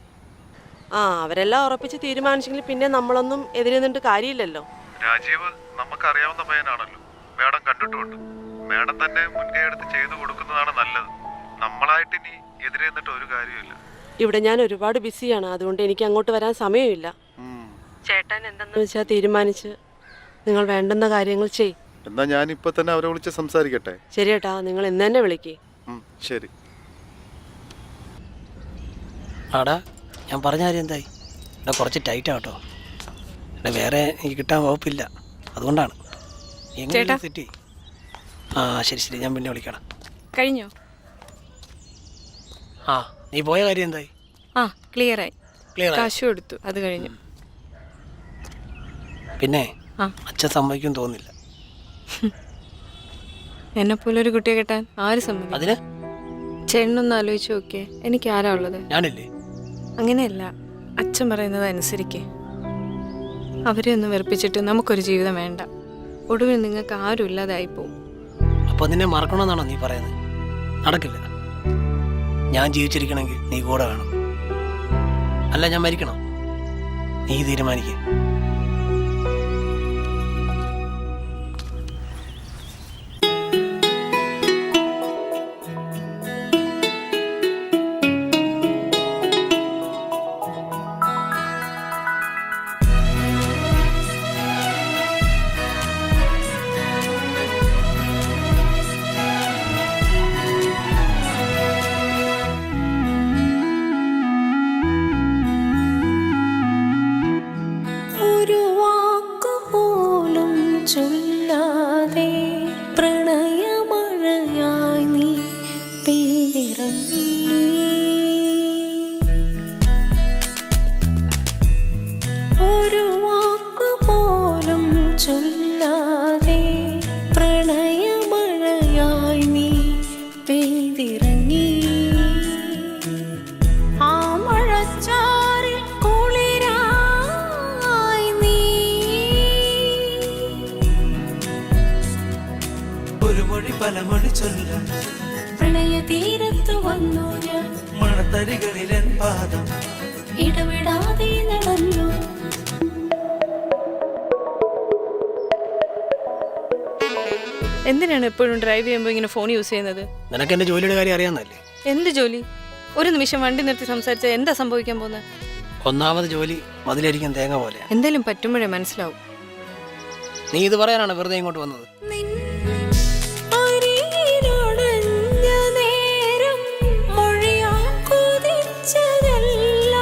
അവരെല്ലാം ഉറപ്പിച്ച് തീരുമാനിച്ചെങ്കിൽ പിന്നെ നമ്മളൊന്നും എതിരെ നിന്നിട്ട് കാര്യമില്ലല്ലോ. രാജീവ് നമുക്കറിയാവുന്ന പയ്യനാണല്ലോ. മേഡം കണ്ടിട്ടുമുണ്ട്. മേഡം തന്നെ മുൻകൈ എടുത്ത് ചെയ്തു കൊടുക്കുന്നതാണ് നല്ലത്. നമ്മളായിട്ട് ഇനി എതിരെ നിന്നിട്ട് ഒരു കാര്യമില്ല. ഇവിടെ ഞാൻ ഒരുപാട് ബിസിയാണ്, അതുകൊണ്ട് എനിക്ക് അങ്ങോട്ട് വരാൻ സമയമില്ല. ചേട്ടൻ എന്തെന്ന് വെച്ചാൽ തീരുമാനിച്ച് നിങ്ങൾ വേണ്ടുന്ന കാര്യങ്ങൾ ചെയ്. എന്നാ ഞാൻ ഇപ്പൊ തന്നെ അവരെ വിളിച്ച് സംസാരിക്കട്ടെ? ശരി ഏട്ടാ, നിങ്ങൾ ഇന്ന് തന്നെ വിളിക്കേ. ശരി. ആടാ, ഞാൻ പറഞ്ഞ കാര്യം എന്തായി? ഇവിടെ കുറച്ച് ടൈറ്റാ കേട്ടോ. ഇവിടെ വേറെ എനിക്ക് കിട്ടാൻ വകുപ്പില്ല, അതുകൊണ്ടാണ്. എങ്ങനെ സെറ്റ്? ശരി ശരി, ഞാൻ പിന്നെ വിളിക്കണം. കഴിഞ്ഞോ? നീ പോയ കാര്യം എന്തായി? ക്ലിയറായി. കാശും എടുത്തു, അത് കഴിഞ്ഞു. പിന്നെ അച്ഛൻ സമ്മതിക്കും തോന്നില്ല. എന്നെപ്പോലെ ഒരു കുട്ടിയെ കെട്ടാൻ ആര് സമ്മതിക്കും? അതിന് ചേട്ടനൊന്ന് ആലോചിച്ച് നോക്കിയേ, എനിക്ക് ആരാ ഉള്ളത്? ഞാനില്ലേ? അങ്ങനെയല്ല, അച്ഛൻ പറയുന്നത് അനുസരിക്കേ. അവരെ ഒന്ന് വെറുപ്പിച്ചിട്ട് നമുക്കൊരു ജീവിതം വേണ്ട. ഒടുവിൽ നിങ്ങൾക്ക് ആരും ഇല്ലാതായി പോവും. അപ്പൊ നിന്നെ മറക്കണമെന്നാണോ നീ പറയുന്നത്? നടക്കില്ല. ഞാൻ ജീവിച്ചിരിക്കണമെങ്കിൽ നീ കൂടെ വേണം. അല്ല, ഞാൻ മരിക്കണം. നീ തീരുമാനിക്കുക. പലമൊഴി ചൊല്ലാം പ്രണയതീരത്ത് വന്നു ഞാൻ. മണത്തരികളിലെൻ പാദം ഇടവിടാതെ നടന്നു. എന്തിനാണ് എപ്പോഴും ഡ്രൈവ് ചെയ്യുമ്പോൾ ഇങ്ങനെ ഫോൺ യൂസ് ചെയ്യുന്നത്? നിനക്ക് എന്റെ ജോലിയുടെ കാര്യം അറിയാന്നല്ലേ? എന്ത് ജോലി? ഒരു നിമിഷം വണ്ടി നിർത്തി സംസാരിച്ചാൽ എന്താ സംഭവിക്കാൻ പോകുന്നത്? ഒന്നാമത് ജോലി മതിലരിക്കാൻ തേങ്ങ പോലെ. എന്തെങ്കിലും പറ്റുമ്പോഴേ മനസ്സിലാവും. നീ ഇത് പറയാനാണ് വെറുതെ ഇങ്ങോട്ട് വന്നത്? നേരം മൊഴിയാ കുതിച്ചതല്ല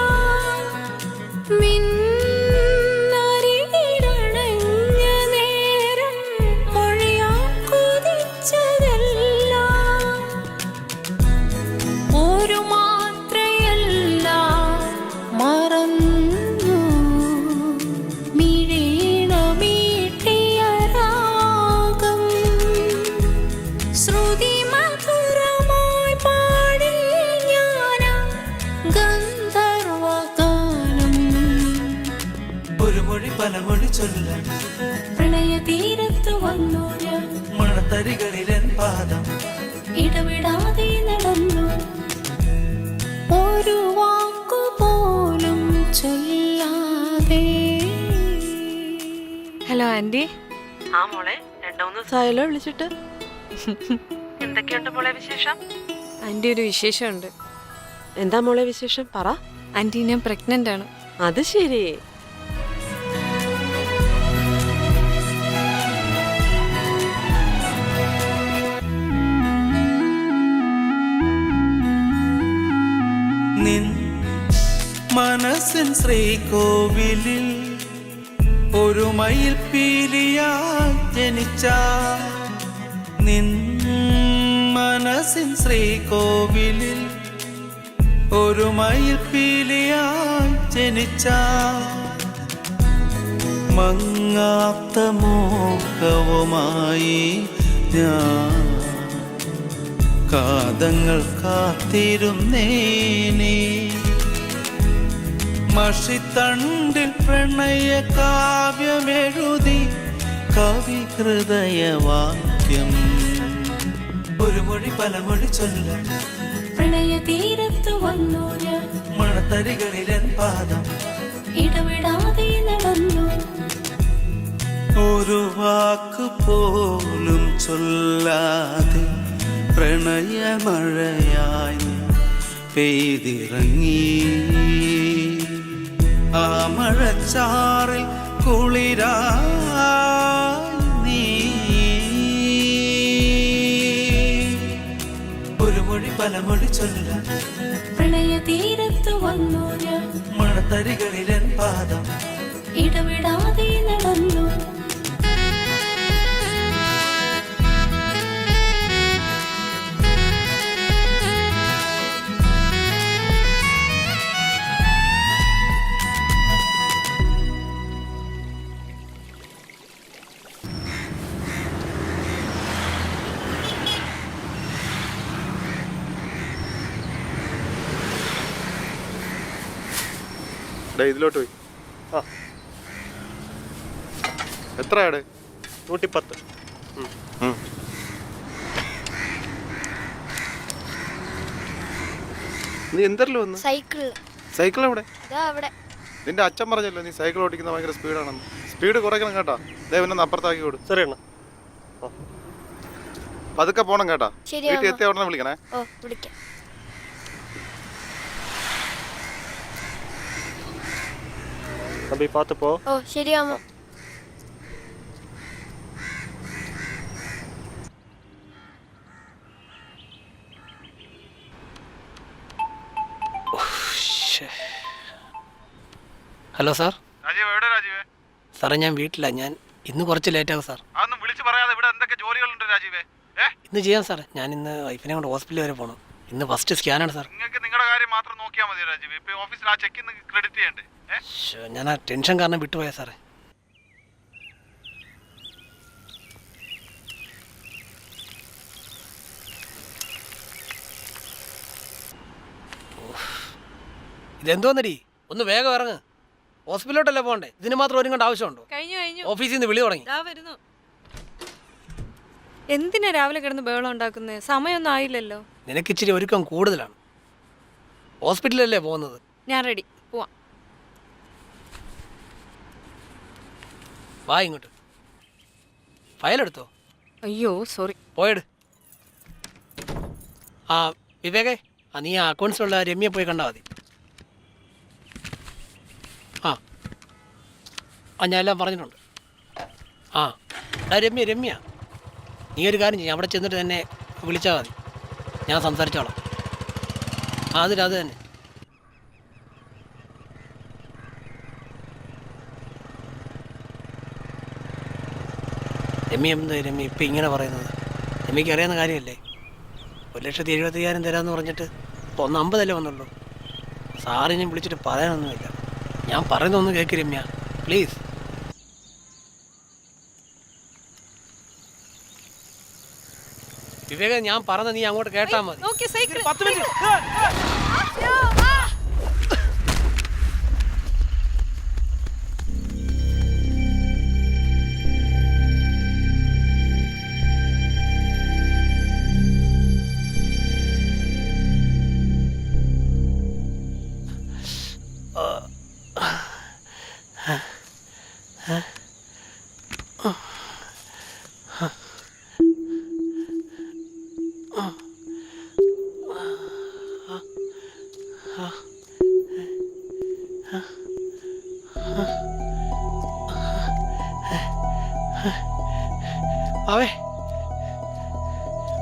ചൊല്ലാൻ പ്രണയ തീരത്തു വന്നു ഞാൻ മണത്തരികളിലെൻ പാദം ഇടവിടാതെ നടന്നു ഒരു വാക്കുപോലും ചൊല്ലാതെ. Hello aunty. ആ മോളെ, 2-3 ദിവസമായല്ലോ വിളിച്ചിട്ട്. എന്തൊക്കെയുണ്ട് മോളെ വിശേഷം? ആൻറ്റി ഒരു വിശേഷമുണ്ട്. എന്താ മോളെ വിശേഷം? പറ. ആൻറ്റി ഞാൻ പ്രഗ്നൻ്റ് ആണ്. അത് ശരി. നിൻ മനസ്സിൻ ശ്രീകോവിലിൽ ഒരു മയിൽ പീലിയായി ജനിച്ച നിൻ മനസ്സിൻ ശ്രീകോവിലിൽ ഒരു മയിൽ പീലിയായി ജനിച്ച മങ്ങാത്ത മോഹവുമായി ഞാൻ കാതങ്ങൾ കാത്തിരുന്നേനേ മഷിത്തണ്ടിൽ പ്രണയ കാവ്യമെഴുതി കവി ഹൃദയവാക്യം ഒരു മൊഴി പല മൊഴി ചൊല്ലാൻ പ്രണയ തീരത്തു വന്നു ഞാൻ മണത്തരികളിലെൻ പാദം ഇടവിടാതെ നടന്നു ഒരു വാക്ക് പോലും ചൊല്ലാതെ പ്രണയമഴയായി പെയ്തിറങ്ങി ആ മഴച്ചാറിൽ കുളിരായി നീ ഒരു മൊഴി പല മൊഴി ചൊല്ലാൻ പ്രണയ തീരത്തു വന്നു ഞാൻ മണത്തരികളിലെൻ പാദം ഇടവിടാതെ നടന്നു ഇതിലോട്ട് പോയി. ആ എത്രയാടെ? 110. നീ എന്തല്ലോ വന്ന്? സൈക്കിൾ എവിടെ? അവിടെ നിന്റെ അച്ഛൻ പറഞ്ഞല്ലോ നീ സൈക്കിൾ ഓടിക്കുന്ന ഭയങ്കര സ്പീഡാണെന്ന്. സ്പീഡ് കുറയ്ക്കണം കേട്ടാ. ദേവനെ അപ്പുറത്താക്കി കൊടു. ശരി അണ്ണ. പതുക്കെ പോണം കേട്ടാ. വീട്ടിൽ എത്തിയ ഉടനെ വിളിക്കണേ. അപ്പൊ ഈ പാത്ത് പോ. ശരിയാമോ? Hello sir. രാജീവ് എവിടെ? രാജീവേ സാറേ ഞാൻ വീട്ടിലാണ്. ഞാൻ ഇന്ന് കുറച്ച് ലേറ്റാകും സാർ. അതൊന്നും വിളിച്ച് പറയാതെ ഇവിടെ എന്തൊക്കെ ജോലികളുണ്ട് രാജീവേ? ഇന്ന് ചെയ്യാം സാർ. ഞാൻ ഇന്ന് വൈഫിനെ കൊണ്ട് ഹോസ്പിറ്റലിൽ വരെ പോകണം. ഇന്ന് ഫസ്റ്റ് സ്കാനാണ് സാർ. നിങ്ങൾക്ക് നിങ്ങളുടെ കാര്യം മാത്രം നോക്കിയാൽ മതി രാജീവ്. ഇപ്പൊ ഓഫീസിൽ ആ ചെക്ക് ക്രെഡിറ്റ് ചെയ്യണ്ടേ? ഞാൻ ആ ടെൻഷൻ കാരണം വിട്ടുപോയാ സാറേ. ഇതെന്തോന്നടി, ഒന്ന് വേഗം ഇറങ്ങ്. ഹോസ്പിറ്റലിലോട്ടല്ലേ പോകണ്ടേ? ഇതിന് മാത്രം ഒരുങ്ങേണ്ട ആവശ്യമുണ്ടോ? ഓഫീസിൽ നിന്ന് വിളി തുടങ്ങി. എന്തിനാ രാവിലെ കിടന്ന് ബഹളം ഉണ്ടാക്കുന്നത്? സമയമൊന്നും ആയില്ലല്ലോ. നിനക്ക് ഇച്ചിരി ഒരുക്കം കൂടുതലാണ്. ഹോസ്പിറ്റലല്ലേ പോകുന്നത്? ഞാൻ റെഡി, പോവാം. വാ ഇങ്ങോട്ട്. ഫയലെടുത്തോ? അയ്യോ സോറി. പോയെടു. ആ വിവേകേ, നീ ആ അക്കൗണ്ട്സിലുള്ള രമ്യ പോയി കണ്ടാൽ മതി. ഞാൻ എല്ലാം പറഞ്ഞിട്ടുണ്ട്. രമ്യ നീ ഒരു കാര്യം ചെയ്യും, അവിടെ ചെന്നിട്ട് തന്നെ വിളിച്ചാൽ മതി. ഞാൻ സംസാരിച്ചോളാം. അത് തന്നെ. രമ്യ ഇപ്പം ഇങ്ങനെ പറയുന്നത്? രമ്യക്ക് അറിയാവുന്ന കാര്യമല്ലേ? 1,75,000 തരാമെന്ന് പറഞ്ഞിട്ട് ഇപ്പോൾ 150 വന്നുള്ളൂ. സാറിനെ വിളിച്ചിട്ട് പറയാനൊന്നുമില്ല. ഞാൻ പറയുന്നൊന്ന് കേൾക്ക് രമ്യ, പ്ലീസ്. വിവേക, ഞാൻ പറഞ്ഞ നീ അങ്ങോട്ട് കേട്ടാ മതി. 10 മിനിറ്റ്.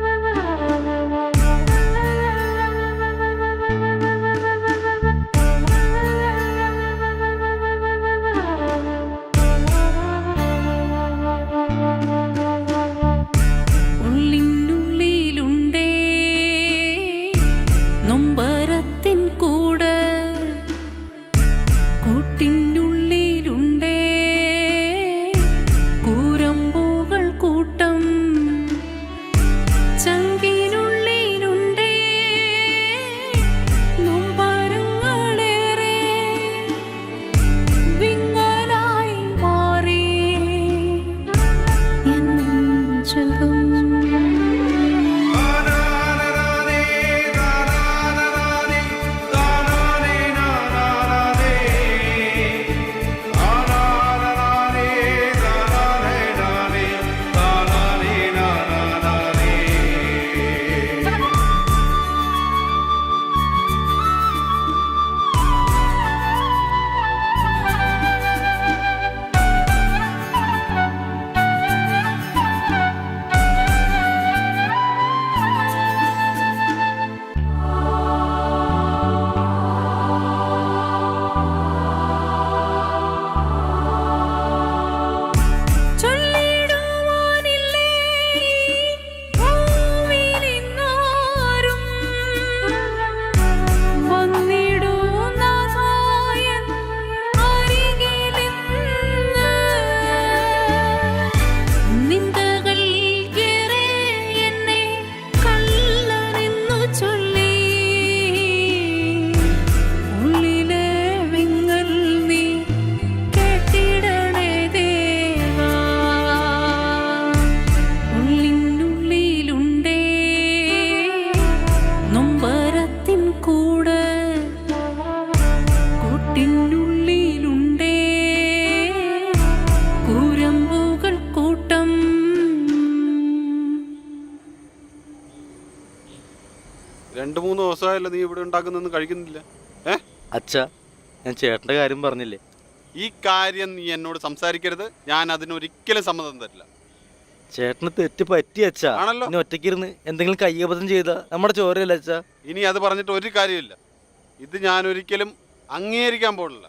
ആ 2-3 ദിവസമായല്ലോ നീ ഇവിടെ ഉണ്ടാക്കുന്നൊന്നും കഴിക്കുന്നില്ല. അച്ഛാ, ഞാൻ ചേട്ടൻ്റെ കാര്യം പറഞ്ഞില്ലേ, ഈ കാര്യം നീ എന്നോട് സംസാരിക്കരുത്. ഞാൻ അതിനൊരിക്കലും സമ്മതം തരില്ല. ചേട്ടന് തെറ്റ് പറ്റി അച്ഛാ. ആണല്ലോ. ഇനി ഒറ്റയ്ക്കിരുന്ന് എന്തെങ്കിലും കയ്യബദ്ധം ചെയ്താ നമ്മുടെ ചോരയല്ല അച്ഛാ. ഇനി അത് പറഞ്ഞിട്ട് ഒരു കാര്യമില്ല. ഇത് ഞാൻ ഒരിക്കലും അംഗീകരിക്കാൻ പോകില്ല.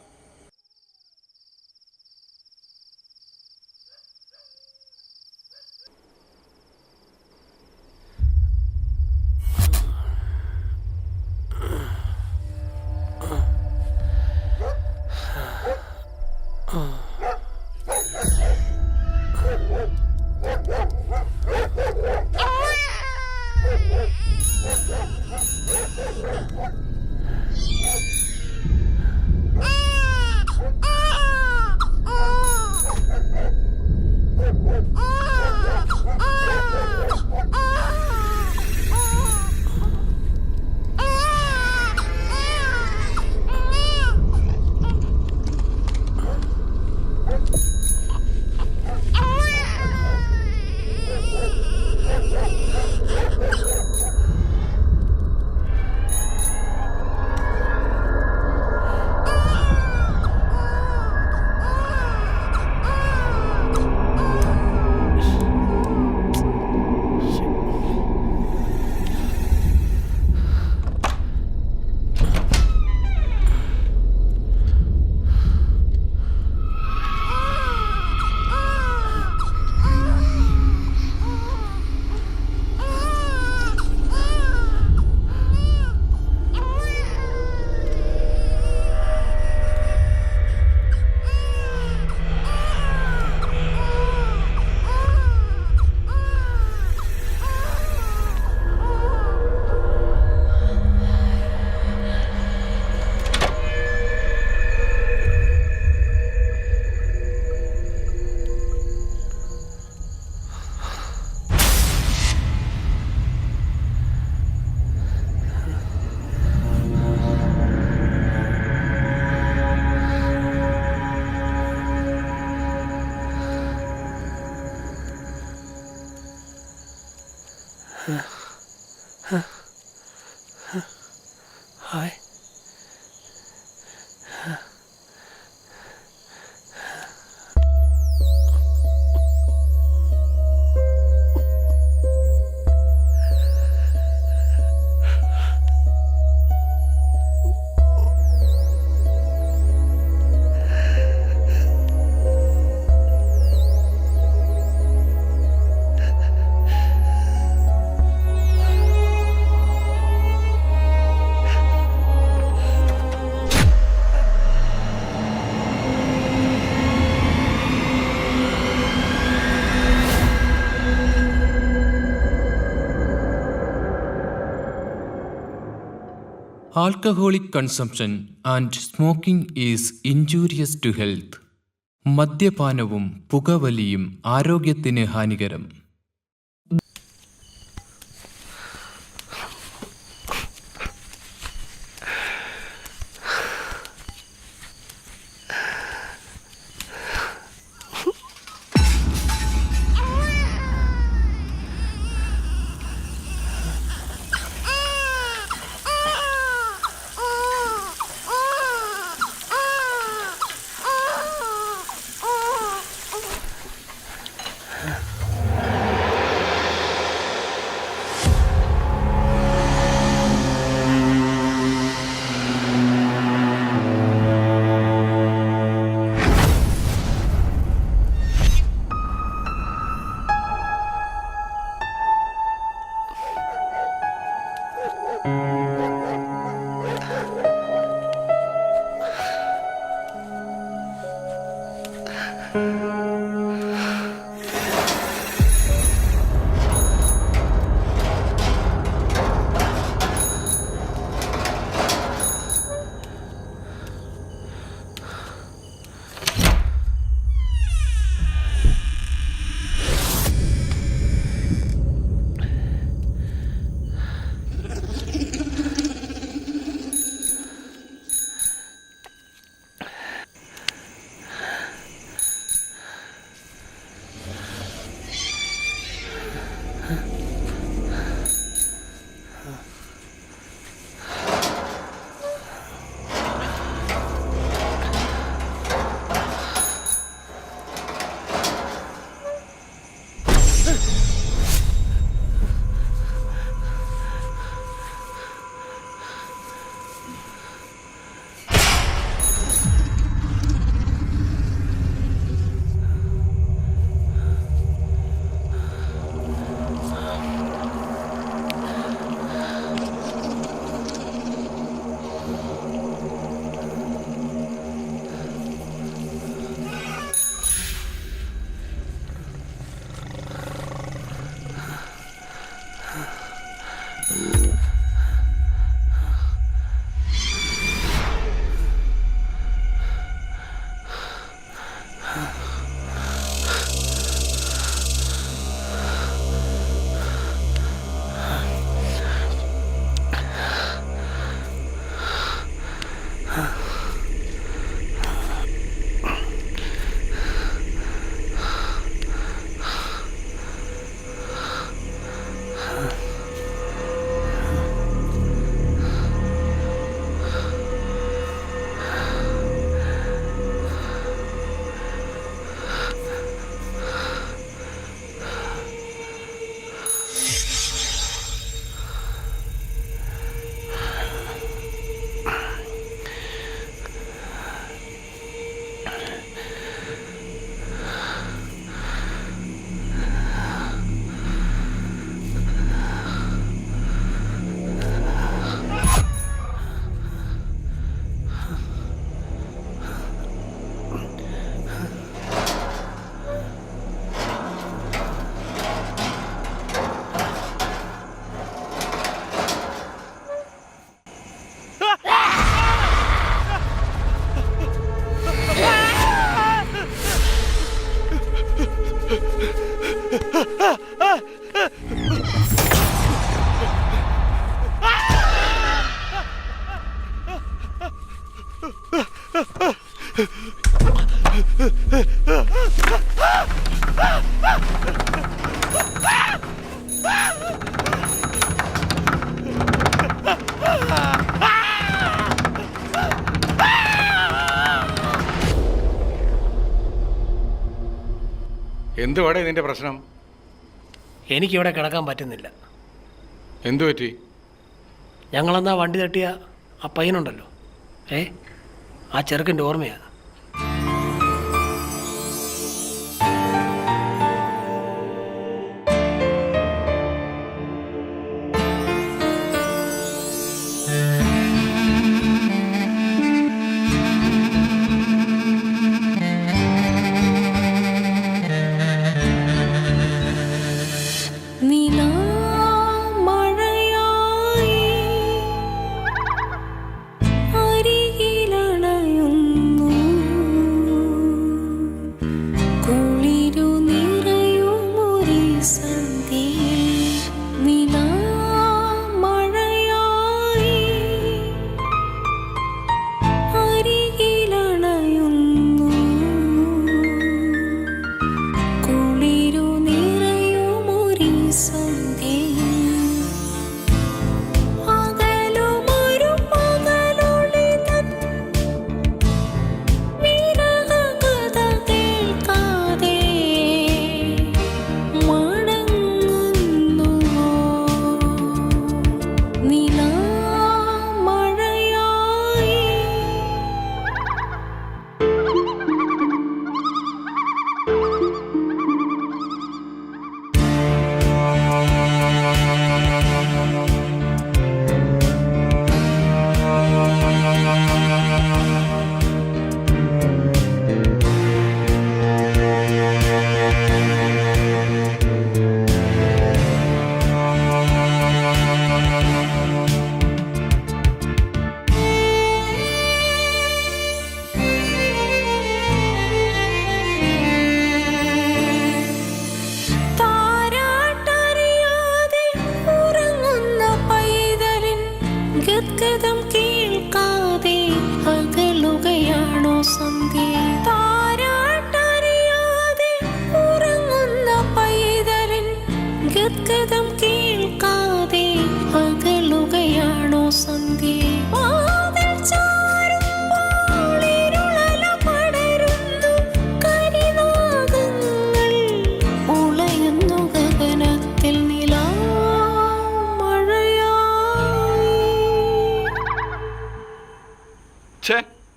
Hi. Alcoholic consumption and smoking is injurious to health. മദ്യപാനവും പുകവലിയും ആരോഗ്യത്തിന് ഹാനികരം. എന്തുവാടേ നിന്റെ പ്രശ്നം? എനിക്കിവിടെ കിടക്കാൻ പറ്റുന്നില്ല. എന്തു പറ്റി? ഞങ്ങളെന്നാ വണ്ടി തട്ടിയ ആ പയ്യനുണ്ടല്ലോ, ആ ചെറുക്കൻ്റെ ഓർമ്മയാണ്.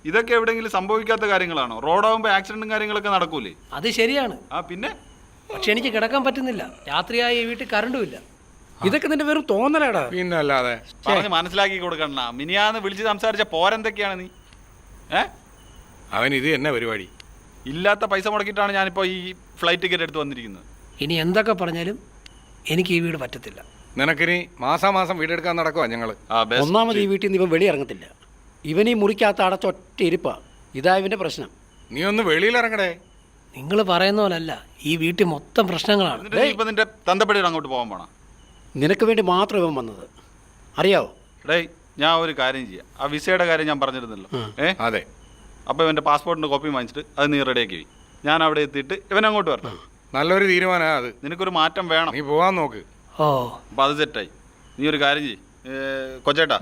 ഇതൊക്കെ എവിടെയെങ്കിലും സംഭവിക്കാത്ത കാര്യങ്ങളാണോ? റോഡാകുമ്പോൾ ആക്സിഡന്റും കാര്യങ്ങളൊക്കെ നടക്കൂലേ? അത് ശരിയാണ്. പിന്നെ പക്ഷെ എനിക്ക് കിടക്കാൻ പറ്റുന്നില്ല. രാത്രിയായി ഈ വീട്ടിൽ കറണ്ടും ഇല്ല. ഇതൊക്കെ നിന്റെ വെറും തോന്നലാടാ. പിന്നെ അല്ലാതെ പറഞ്ഞ് മനസ്സിലാക്കി കൊടുക്കണ. മിനിയാന്ന് വിളിച്ച് സംസാരിച്ച പോരെന്തൊക്കെയാണ് നീ? അവൻ ഇത് തന്നെ പരിപാടി. ഇല്ലാത്ത പൈസ മുടക്കിയിട്ടാണ് ഞാനിപ്പോൾ ഈ ഫ്ലൈറ്റ് ടിക്കറ്റ് എടുത്ത് വന്നിരിക്കുന്നത്. ഇനി എന്തൊക്കെ പറഞ്ഞാലും എനിക്ക് ഈ വീട് പറ്റത്തില്ല. നിനക്കിനി മാസാമാസം വീടെടുക്കാൻ നടക്കുവാ ഞങ്ങള്. ഒന്നാമത് ഈ വീട്ടിൽ നിന്ന് ഇവൻ വെളിയിറങ്ങത്തില്ല. ഇവൻ ഈ മുറിക്കകത്ത് അടച്ചൊറ്റ ഇരിപ്പാ. ഇതാ ഇവന്റെ പ്രശ്നം. നീ ഒന്ന് വെളിയിലിറങ്ങടേ. നിങ്ങൾ പറയുന്ന പോലല്ല, ഈ വീട്ടിൽ മൊത്തം പ്രശ്നങ്ങളാണ്. ഇപ്പൊ നിന്റെ തന്തപ്പടിയുടെ അങ്ങോട്ട് പോകാൻ പോണ? നിനക്ക് വേണ്ടി മാത്രം ഇവൻ വന്നത്, അറിയാവോ? ഡേയ്, ഞാൻ ഒരു കാര്യം ചെയ്യാം. ആ വിസയുടെ കാര്യം ഞാൻ പറഞ്ഞിരുന്നല്ലോ. അതെ. അപ്പോൾ ഇവന്റെ പാസ്പോർട്ടിന്റെ കോപ്പി വാങ്ങിച്ചിട്ട് അത് നീ റെഡിയാക്കി. ഞാൻ അവിടെ എത്തിയിട്ട് ഇവൻ അങ്ങോട്ട് വരണം. നല്ലൊരു തീരുമാനമാണ് അത്. നിനക്കൊരു മാറ്റം വേണം. നീ പോവാൻ നോക്ക്. അപ്പോൾ അത് സെറ്റായി. നീ ഒരു കാര്യം ചെയ്യ് കൊച്ചേട്ടാ,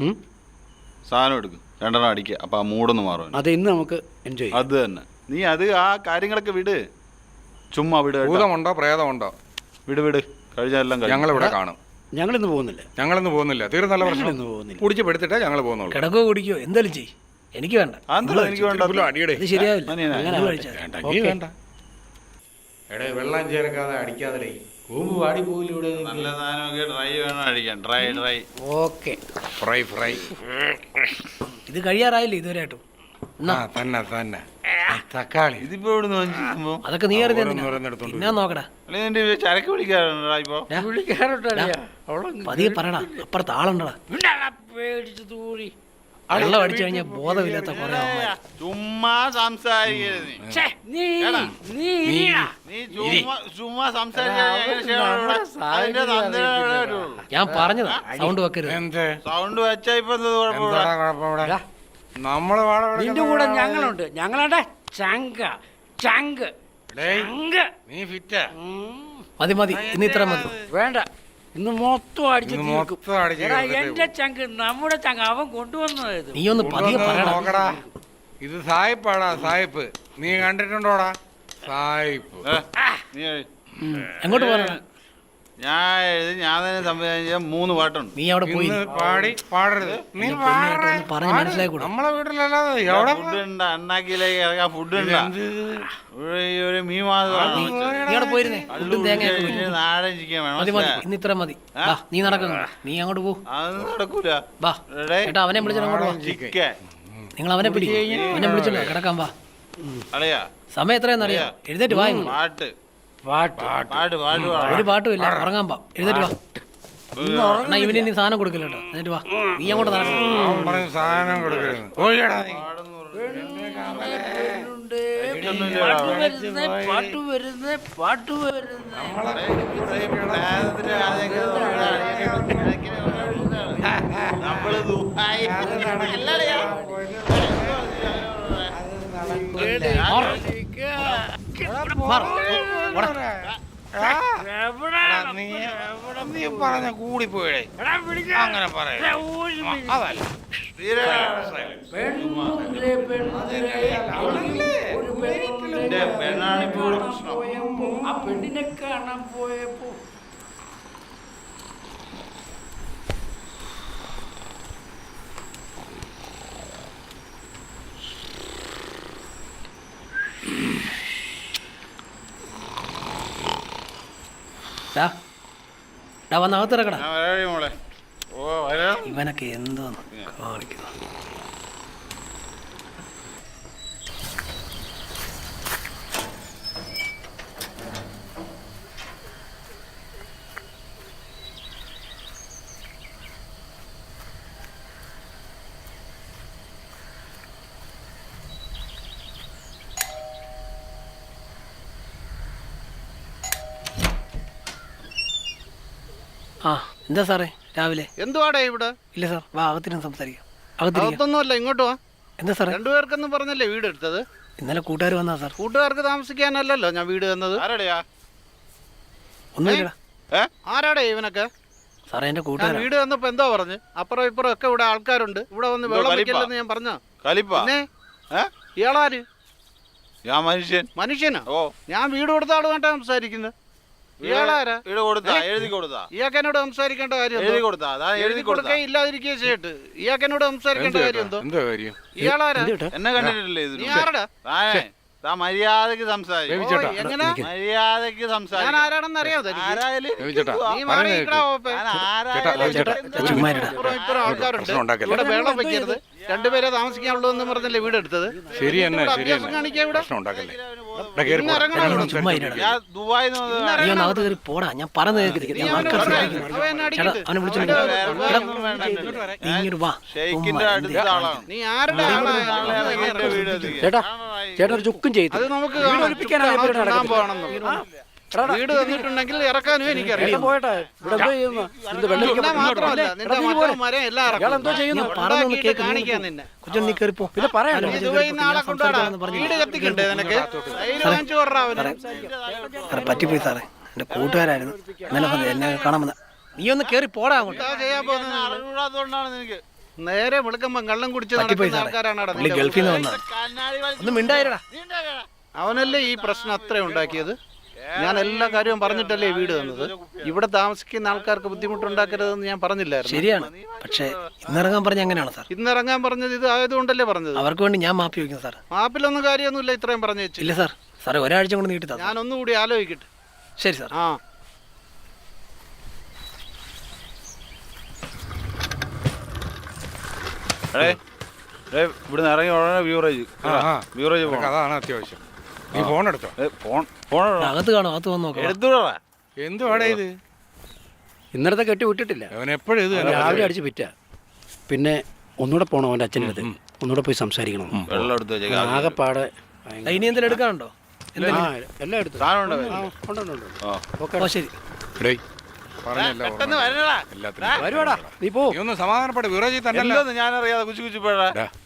സാധനം എടുക്കും, 2 അടിക്കുക. അപ്പോൾ ആ മൂടൊന്ന് മാറും. അത് ഇന്ന് നമുക്ക് എൻജോയ്. അത് തന്നെ. നീ അത് ആ കാര്യങ്ങളൊക്കെ വിട്. ചുമ്മാ വിട്. ഭൂതമുണ്ടോ പ്രേതമുണ്ടോ? വിട് വിട്. കഴിഞ്ഞെല്ലാം ഞങ്ങളിവിടെ കാണും. ഞങ്ങളിന്ന് പോകുന്നില്ല. തീർന്നല്ല പ്രശ്നം. കുടിച്ച് പെടുത്തിട്ടേ ഞങ്ങൾ പോകുന്നുള്ളൂ. കിടക്കോ കുടിക്കോ എന്തായാലും ചെയ്യും. എനിക്ക് വേണ്ട. എനിക്ക് വേണ്ട. അടിയടേ ശരിയാവില്ല. വേണ്ട. എടേ, വെള്ളം ചേർക്കാതെ അടിക്കാതെ കൂമ്പ് വാടി പോകില്ല. നല്ല സാധനമൊക്കെ ഡ്രൈ വേണം അടിക്കാൻ. ഡ്രൈ. ഓക്കെ. ഫ്രൈ. ഇത് കഴിയാറായില്ലേ ഇതുവരെയായിട്ടും? തന്നെ തക്കാളി ഇതിപ്പോ എവിടെ നിന്ന്? അതൊക്കെ നീ അറിയാൻ നോക്കടാ. ചരക്ക് വിളിക്കാറുണ്ടോ? ഇപ്പൊ പതിയെ പറയടാ, അപ്പുറത്ത് ആളുണ്ടടാ. വെള്ളം അടിച്ചു കഴിഞ്ഞാൽ ബോധമില്ലാത്ത കുറെ ചുമ്മാ സംസാരിക്കരുത്. ഞാൻ പറഞ്ഞതാ, സൗണ്ട് വെക്കരുത്. സൗണ്ട് വെച്ചാ ഇപ്പൊ നമ്മള് നിന്റെ കൂടെ ഞങ്ങളുണ്ട്. ഞങ്ങളുടെ ചങ്ക്. നീ ഫിറ്റാ? മതി, ഇന്ന് ഇത്ര മതി. വേണ്ട, ഇന്ന് മൊത്തം അടിച്ചു. എന്റെ ചങ്ക്, നമ്മുടെ ചങ്ക് അവൻ കൊണ്ടുവന്നത്. നീ ഒന്ന് പതിയെ പറയടാ. ഇത് സായിപ്പാടാ, സായിപ്പ്. നീ കണ്ടിട്ടുണ്ടോടാ സായിപ്പ്? നീ എഴുതി. എങ്ങോട്ട് പോകാനാണ്? ഞാൻ എഴുതി ഞാൻ തന്നെ സംവിധാനം 3 പാട്ടുണ്ട്. നീ അവിടെ പോയി പാടി പാടരുത്. നീ പറഞ്ഞ് മനസ്സിലാക്കൂടാ. നമ്മളെ വീട്ടിലല്ലാതെ എവിടെ ഫുഡ് ഉണ്ട്, അണ്ണാക്കിലേക്ക് ഇറങ്ങാൻ ഫുഡ് ഉണ്ട്. ഒരു മീൻ മാസം നീ അവിടെ പോയിരുന്നേ. ഫുഡും തേങ്ങയൊക്കെ പോയി. നാടൻ ചിക്കൻ വേണം. മതി മതി, ഇന്ന് ഇത്ര മതി. വാ, നീ നടക്കുന്നു. നീ അങ്ങോട്ട് പോ. അത് നടക്കൂല. വാ ചേട്ടാ, അവനെ വിളിച്ചിട്ട് അങ്ങോട്ട് വാ. ചിക്കൻ നിങ്ങൾ അവനെ പിടി. അവനെ വിളിച്ചല്ലോ കിടക്കാൻ വാ. അളിയാ സമയം എത്രയാണെന്ന് അറിയാം. എഴുന്നേറ്റ് വാ. ഇങ്ങ്. പാട്ട് പാട്ട് പാട്ട് പാട്ട് ഒരു പാട്ടും ഇല്ല. ഉറങ്ങാൻ പാ. എഴുന്നേറ്റ് വാ. എന്നാ ഇവന് നീ സാധനം കൊടുക്കില്ല കേട്ടോ. എന്നിട്ട് വാ, നീ അങ്ങോട്ട് നടക്കണം. പറഞ്ഞ സാധനം കൊടുക്കരുത്. പോയിടാ നീ. നമ്മള് ദുബായ് നീ പറഞ്ഞ കൂടി പോയിടേ. അങ്ങനെ പറയാ അതല്ല പെണ്ണാണിപ്പോൾ പ്രശ്നം. ആ പെണ്ണിനെ കാണാൻ പോയപ്പോ വന്ന് അകത്തിറക്കടാ. ഞാൻ വരാടി മോളെ. ഓ വരാം. ഇവനൊക്കെ എന്തോന്ന് കാണിക്കുന്നു. ആ എന്താ സാറേ രാവിലെ? എന്തുവാടേ ഇവിടെ? ഇല്ല സാർ, വാ അകത്തിരുന്ന് സംസാരിക്കാം. അകത്തിരിക്കാം. അകത്തൊന്നുമല്ല, ഇങ്ങോട്ട് വാ. എന്താ സാറേ? രണ്ടുപേർക്കെന്ന് പറഞ്ഞല്ലേ വീട് എടുത്തത്? ഇന്നലെ കൂട്ടുകാർ വന്നാ സാർ. കൂട്ടുകാർക്ക് താമസിക്കാനല്ലല്ലോ ഞാൻ വീട് തന്നത്. ആരടെയാ? ഒന്നുമില്ലടാ. ആരാടേ ഇവനൊക്കെ? സാറേ എന്റെ ഞാൻ കൂട്ടുകാർ. വീട് തന്നപ്പോ എന്താ പറഞ്ഞ്? അപ്പുറം ഇപ്പുറം ഒക്കെ ഇവിടെ ആൾക്കാരുണ്ട്, ഇവിടെ വന്ന് വെള്ളം വെക്കില്ലെന്ന് ഞാൻ പറഞ്ഞ. കലിപ്പ പിന്നെ ഇയാളാര്? ഞാൻ മനുഷ്യൻ. മനുഷ്യനാ? ഓ, ഞാൻ വീട് കൊടുത്ത ആളുമായിട്ടാ സംസാരിക്കുന്നത്. ഇയാളാരാ? വീട് കൊടുത്താ? എഴുതി കൊടുത്താ? ഇയാൾക്ക് എന്നോട് സംസാരിക്കേണ്ട കാര്യം എഴുതി കൊടുത്താ? അതാ എഴുതി കൊടുത്തേ ഇല്ലാതിരിക്കുക ചെയ്തിട്ട് ഇയാൾക്ക് എന്നോട് സംസാരിക്കേണ്ട കാര്യം എന്തോ? എന്താ കാര്യം? ഇയാളാരാ? എന്നെ കണ്ടിട്ടില്ലേ ഇതിന്? നീ ആരടാ? താ മര്യാദക്ക് സംസാരിക്കും. എങ്ങനെ? മര്യാദക്ക് ഞാൻ സംസാരിക്കും. ആരാണെന്ന് അറിയാതെ ആരായാലും നീ മാറി നിൽക്കടാ പോപ്പേ. ഇപ്പുറം ആൾക്കാരുണ്ട്, ഇവിടെ വെള്ളം വെക്കരുത്. രണ്ടുപേരെ താമസിക്കാനുള്ളൂ എന്ന് പറഞ്ഞല്ലേ വീട് എടുത്തത്? ശരി തന്നെ, ശരി അഭ്യാസം കാണിക്കാ ഇവിടെ. പ്രശ്നം ഉണ്ടാക്കല്ലേ. ചുമ്മാ ഇരടാ. ഞാൻ ദുബായിൽ നിന്ന് നീ ഒന്ന് അകത്ത് കയറി പോടാ. ഞാൻ പറഞ്ഞത് കേൾക്കത്തില്ല. ഞാൻ ആൾക്കാർ ശ്രദ്ധിക്കുന്നു. ചേട്ടാ അവനെ വിളിച്ചോണ്ട് നീ ഇങ്ങോട്ട് വാ. ഷെയ്ഖിന്റെ അടുത്ത ആളാണ്. നീ ആരുടെ ആളാ? വീട് ചേട്ടാ ചേട്ടൻ ഒരു ചുക്കും ചെയ്തു. അത് നമുക്ക് വീട് തന്നിട്ടുണ്ടെങ്കിൽ ഇറക്കാനും എനിക്കറിയാം. പോയട്ടെ ഇവിടെ എന്തോ ചെയ്യുന്നു? ഇത് വെള്ളം മാത്രമല്ല നിന്റെ മക്കളും മരം എല്ലാം ഇറക്കും. എന്തോ ചെയ്യുന്നു? ഉണ്ടാക്കിയിട്ട് കാണിക്കാൻ നിന്നെ. കൊച്ചു നീ കയറിപ്പോ. പിന്നെ പറയാലോ. ഇതുവഴി നാളെ കൊണ്ടുപോടാ. വീട് കത്തിക്കണ്ടേ നിനക്ക്? കയ്യിൽ വാങ്ങിച്ചു കൊറാ അവന്. സാറേ പറ്റിപ്പോയി സാറേ. എന്റെ കൂട്ടുകാരായിരുന്നു ഇന്നലെ എന്നെ കാണാൻ വന്ന. നീ ഒന്ന് കയറി പോടാ അങ്ങോട്ട്. എന്താ ചെയ്യാൻ പോകുന്നത്? അറിവിടാത്തോണ്ടാണ് നിനക്ക്. നേരെ വിളിക്കുമ്പോ കള്ളം കുടിച്ച് നടക്കുന്ന ആൾക്കാരാണ്. പുള്ളി ഗൾഫിൽ നിന്ന് വന്നാ. ഒന്നും മിണ്ടായിരടാ. അവനല്ലേ ഈ പ്രശ്നം അത്ര ഉണ്ടാക്കിയത്? ഞാൻ എല്ലാ കാര്യവും പറഞ്ഞിട്ടല്ലേ വീട് തന്നത്. ഇവിടെ താമസിക്കുന്ന ആൾക്കാർക്ക് ബുദ്ധിമുട്ടുണ്ടാക്കരുതെന്ന് ഞാൻ പറഞ്ഞില്ലായിരുന്നു? ശരിയാണ്, പക്ഷേ ഇന്നിറങ്ങാൻ പറഞ്ഞ അങ്ങനെയാണ് സാർ. ഇന്നിറങ്ങാൻ പറഞ്ഞത് ഇത് ആയതുകൊണ്ടല്ലേ പറഞ്ഞത്. അവർക്ക് വേണ്ടി ഞാൻ മാപ്പി വയ്ക്കും സാർ. മാപ്പിലൊന്നും കാര്യമൊന്നുമില്ല. ഇത്രയും പറഞ്ഞു വെച്ചു. ഇല്ല സാർ. സാറേ ഒരാഴ്ച കൊണ്ട് നീട്ടി തന്നെ. ഞാൻ ഒന്നുകൂടി ആലോചിക്കട്ടെ. ശരി സാർ. ആ ഇവിടുന്ന് ഇറങ്ങി ഉടനെ ബ്യൂറേജ് പോകണം. അതാണ് അത്യാവശ്യം. നീ ഫോൺ എടുത്തോ? ഫോൺ അകത്ത് കാണോ? അകത്ത് വന്ന് നോക്കാം. എടുത്തോടാ. എന്തുവാടേ ഇത്? ഇന്നലത്തെ കെട്ടി വിട്ടിട്ടില്ല. അവൻ എപ്പോഴും ഇത് രാവിലെ അടിച്ച് പിറ്റ. പിന്നെ ഒന്നുകൂടെ പോകണം അവൻ്റെ അച്ഛൻ്റെ അടുത്ത്. ഒന്നുകൂടെ പോയി സംസാരിക്കണം. വെള്ളം എടുത്ത് ആകെപ്പാടെ ഇനി എന്തെങ്കിലും എടുക്കാനുണ്ടോ? എല്ലാം എടുത്തു. ശരി. വരുവാടാ, നീ പോ. ഒന്ന് സമാധാനപ്പെട്ട് വിറജി തന്നെ. ഞാനറിയാതെ കുച്ചു കുച്ചു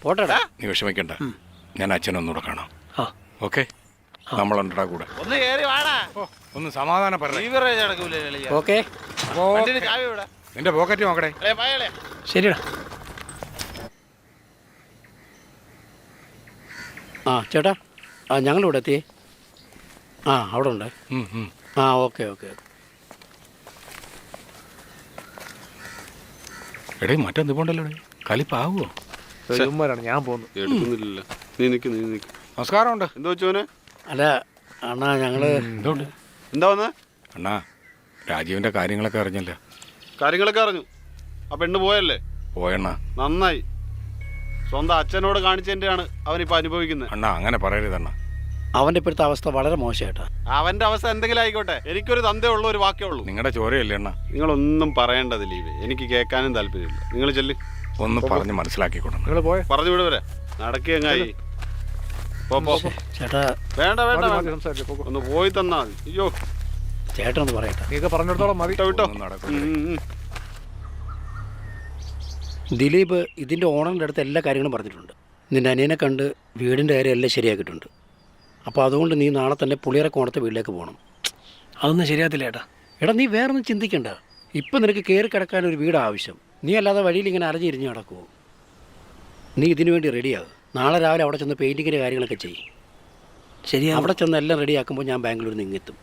പോട്ടെടാ. നീ വിഷമിക്കണ്ട. ഞാൻ അച്ഛനൊന്നുകൂടെ കാണാം. ഓക്കെ, നമ്മളുണ്ടാ കൂടെ. ഒന്ന് കേറി വാടാ. ഒന്ന് സമാധാനപ്പെടേ. ഓക്കെ, നിന്റെ പോക്കറ്റ് നോക്കടേ. ശരിടാ. ആ ചേട്ടാ, ഞങ്ങളിവിടെ എത്തിയേ. ആ അവിടെ ഉണ്ട്. ആ ഓക്കെ ഓക്കെ. എടേ മറ്റെന്ത് പോണ്ടല്ലോ കളിപ്പാവോ? ഞാൻ പോകുന്നു. എടുക്കുന്നില്ല. നീ നിക്ക്. നമസ്കാരമുണ്ട്. എന്താ വെച്ചോനെ? അല്ല അണ്ണാ ഞങ്ങള് എന്തുകൊണ്ട്? എന്താ വന്നേ? അണ്ണാ രാജീവിന്റെ കാര്യങ്ങളൊക്കെ അറിഞ്ഞല്ലോ. കാര്യങ്ങളൊക്കെ അറിഞ്ഞു. ആ പെണ്ണ് പോയല്ലേ? പോയണ്ണ. നന്നായി. സ്വന്തം അച്ഛനോട് കാണിച്ചതിൻ്റെയാണ് അവനിപ്പോൾ അനുഭവിക്കുന്നത്. അണ്ണാ അങ്ങനെ പറയരുതണ്ണ. അവൻ്റെ ഇപ്പോഴത്തെ അവസ്ഥ വളരെ മോശമായിട്ടാ. അവന്റെ അവസ്ഥ എന്തെങ്കിലും ആയിക്കോട്ടെ, എനിക്കൊരു തന്തേ ഉള്ളൂ, ഒരു വാക്കേ ഉള്ളൂ. നിങ്ങളുടെ ചോരയല്ലേ അണ്ണ? നിങ്ങളൊന്നും പറയേണ്ടത് ലീവ്, എനിക്ക് കേൾക്കാനും താല്പര്യമില്ല. നിങ്ങൾ ചെല്ല്. ഒന്ന് പറഞ്ഞ് മനസ്സിലാക്കിക്കൊള്ളണം. നിങ്ങൾ പോയ പറഞ്ഞു വിടുവരെ നടക്കുകയായി. ചേട്ടാ വേണ്ട ഒന്ന് പോയി തന്നാ മതി. അയ്യോ ചേട്ടനൊന്ന് പറയട്ടെ. നീക്ക് പറഞ്ഞിടത്തോളം മതി. വിട്ടോ. ദിലീപ് ഇതിൻ്റെ ഓണറിൻ്റെ അടുത്ത് എല്ലാ കാര്യങ്ങളും പറഞ്ഞിട്ടുണ്ട്. നിൻ്റെ അനിയനെ കണ്ട് വീടിൻ്റെ കാര്യം എല്ലാം ശരിയാക്കിയിട്ടുണ്ട്. അപ്പോൾ അതുകൊണ്ട് നീ നാളെ തന്നെ പുളിയറ കോണത്തെ വീട്ടിലേക്ക് പോകണം. അതൊന്നും ശരിയാകത്തില്ല ഏട്ടാ. എടാ നീ വേറൊന്നും ചിന്തിക്കണ്ട. ഇപ്പം നിനക്ക് കയറി കിടക്കാൻ ഒരു വീട് ആവശ്യം. നീ അല്ലാതെ വഴിയിൽ ഇങ്ങനെ അരഞ്ഞിരിഞ്ഞ് നടക്കുമോ? നീ ഇതിനു വേണ്ടി റെഡിയാകും. നാളെ രാവിലെ അവിടെ ചെന്ന് പെയിൻറ്റിങ്ങിൻ്റെ കാര്യങ്ങളൊക്കെ ചെയ്യും. ശരിയാ. അവിടെ ചെന്ന് എല്ലാം റെഡിയാക്കുമ്പോൾ ഞാൻ ബാംഗ്ലൂരിൽ നിന്ന് ഇങ്ങെത്തും.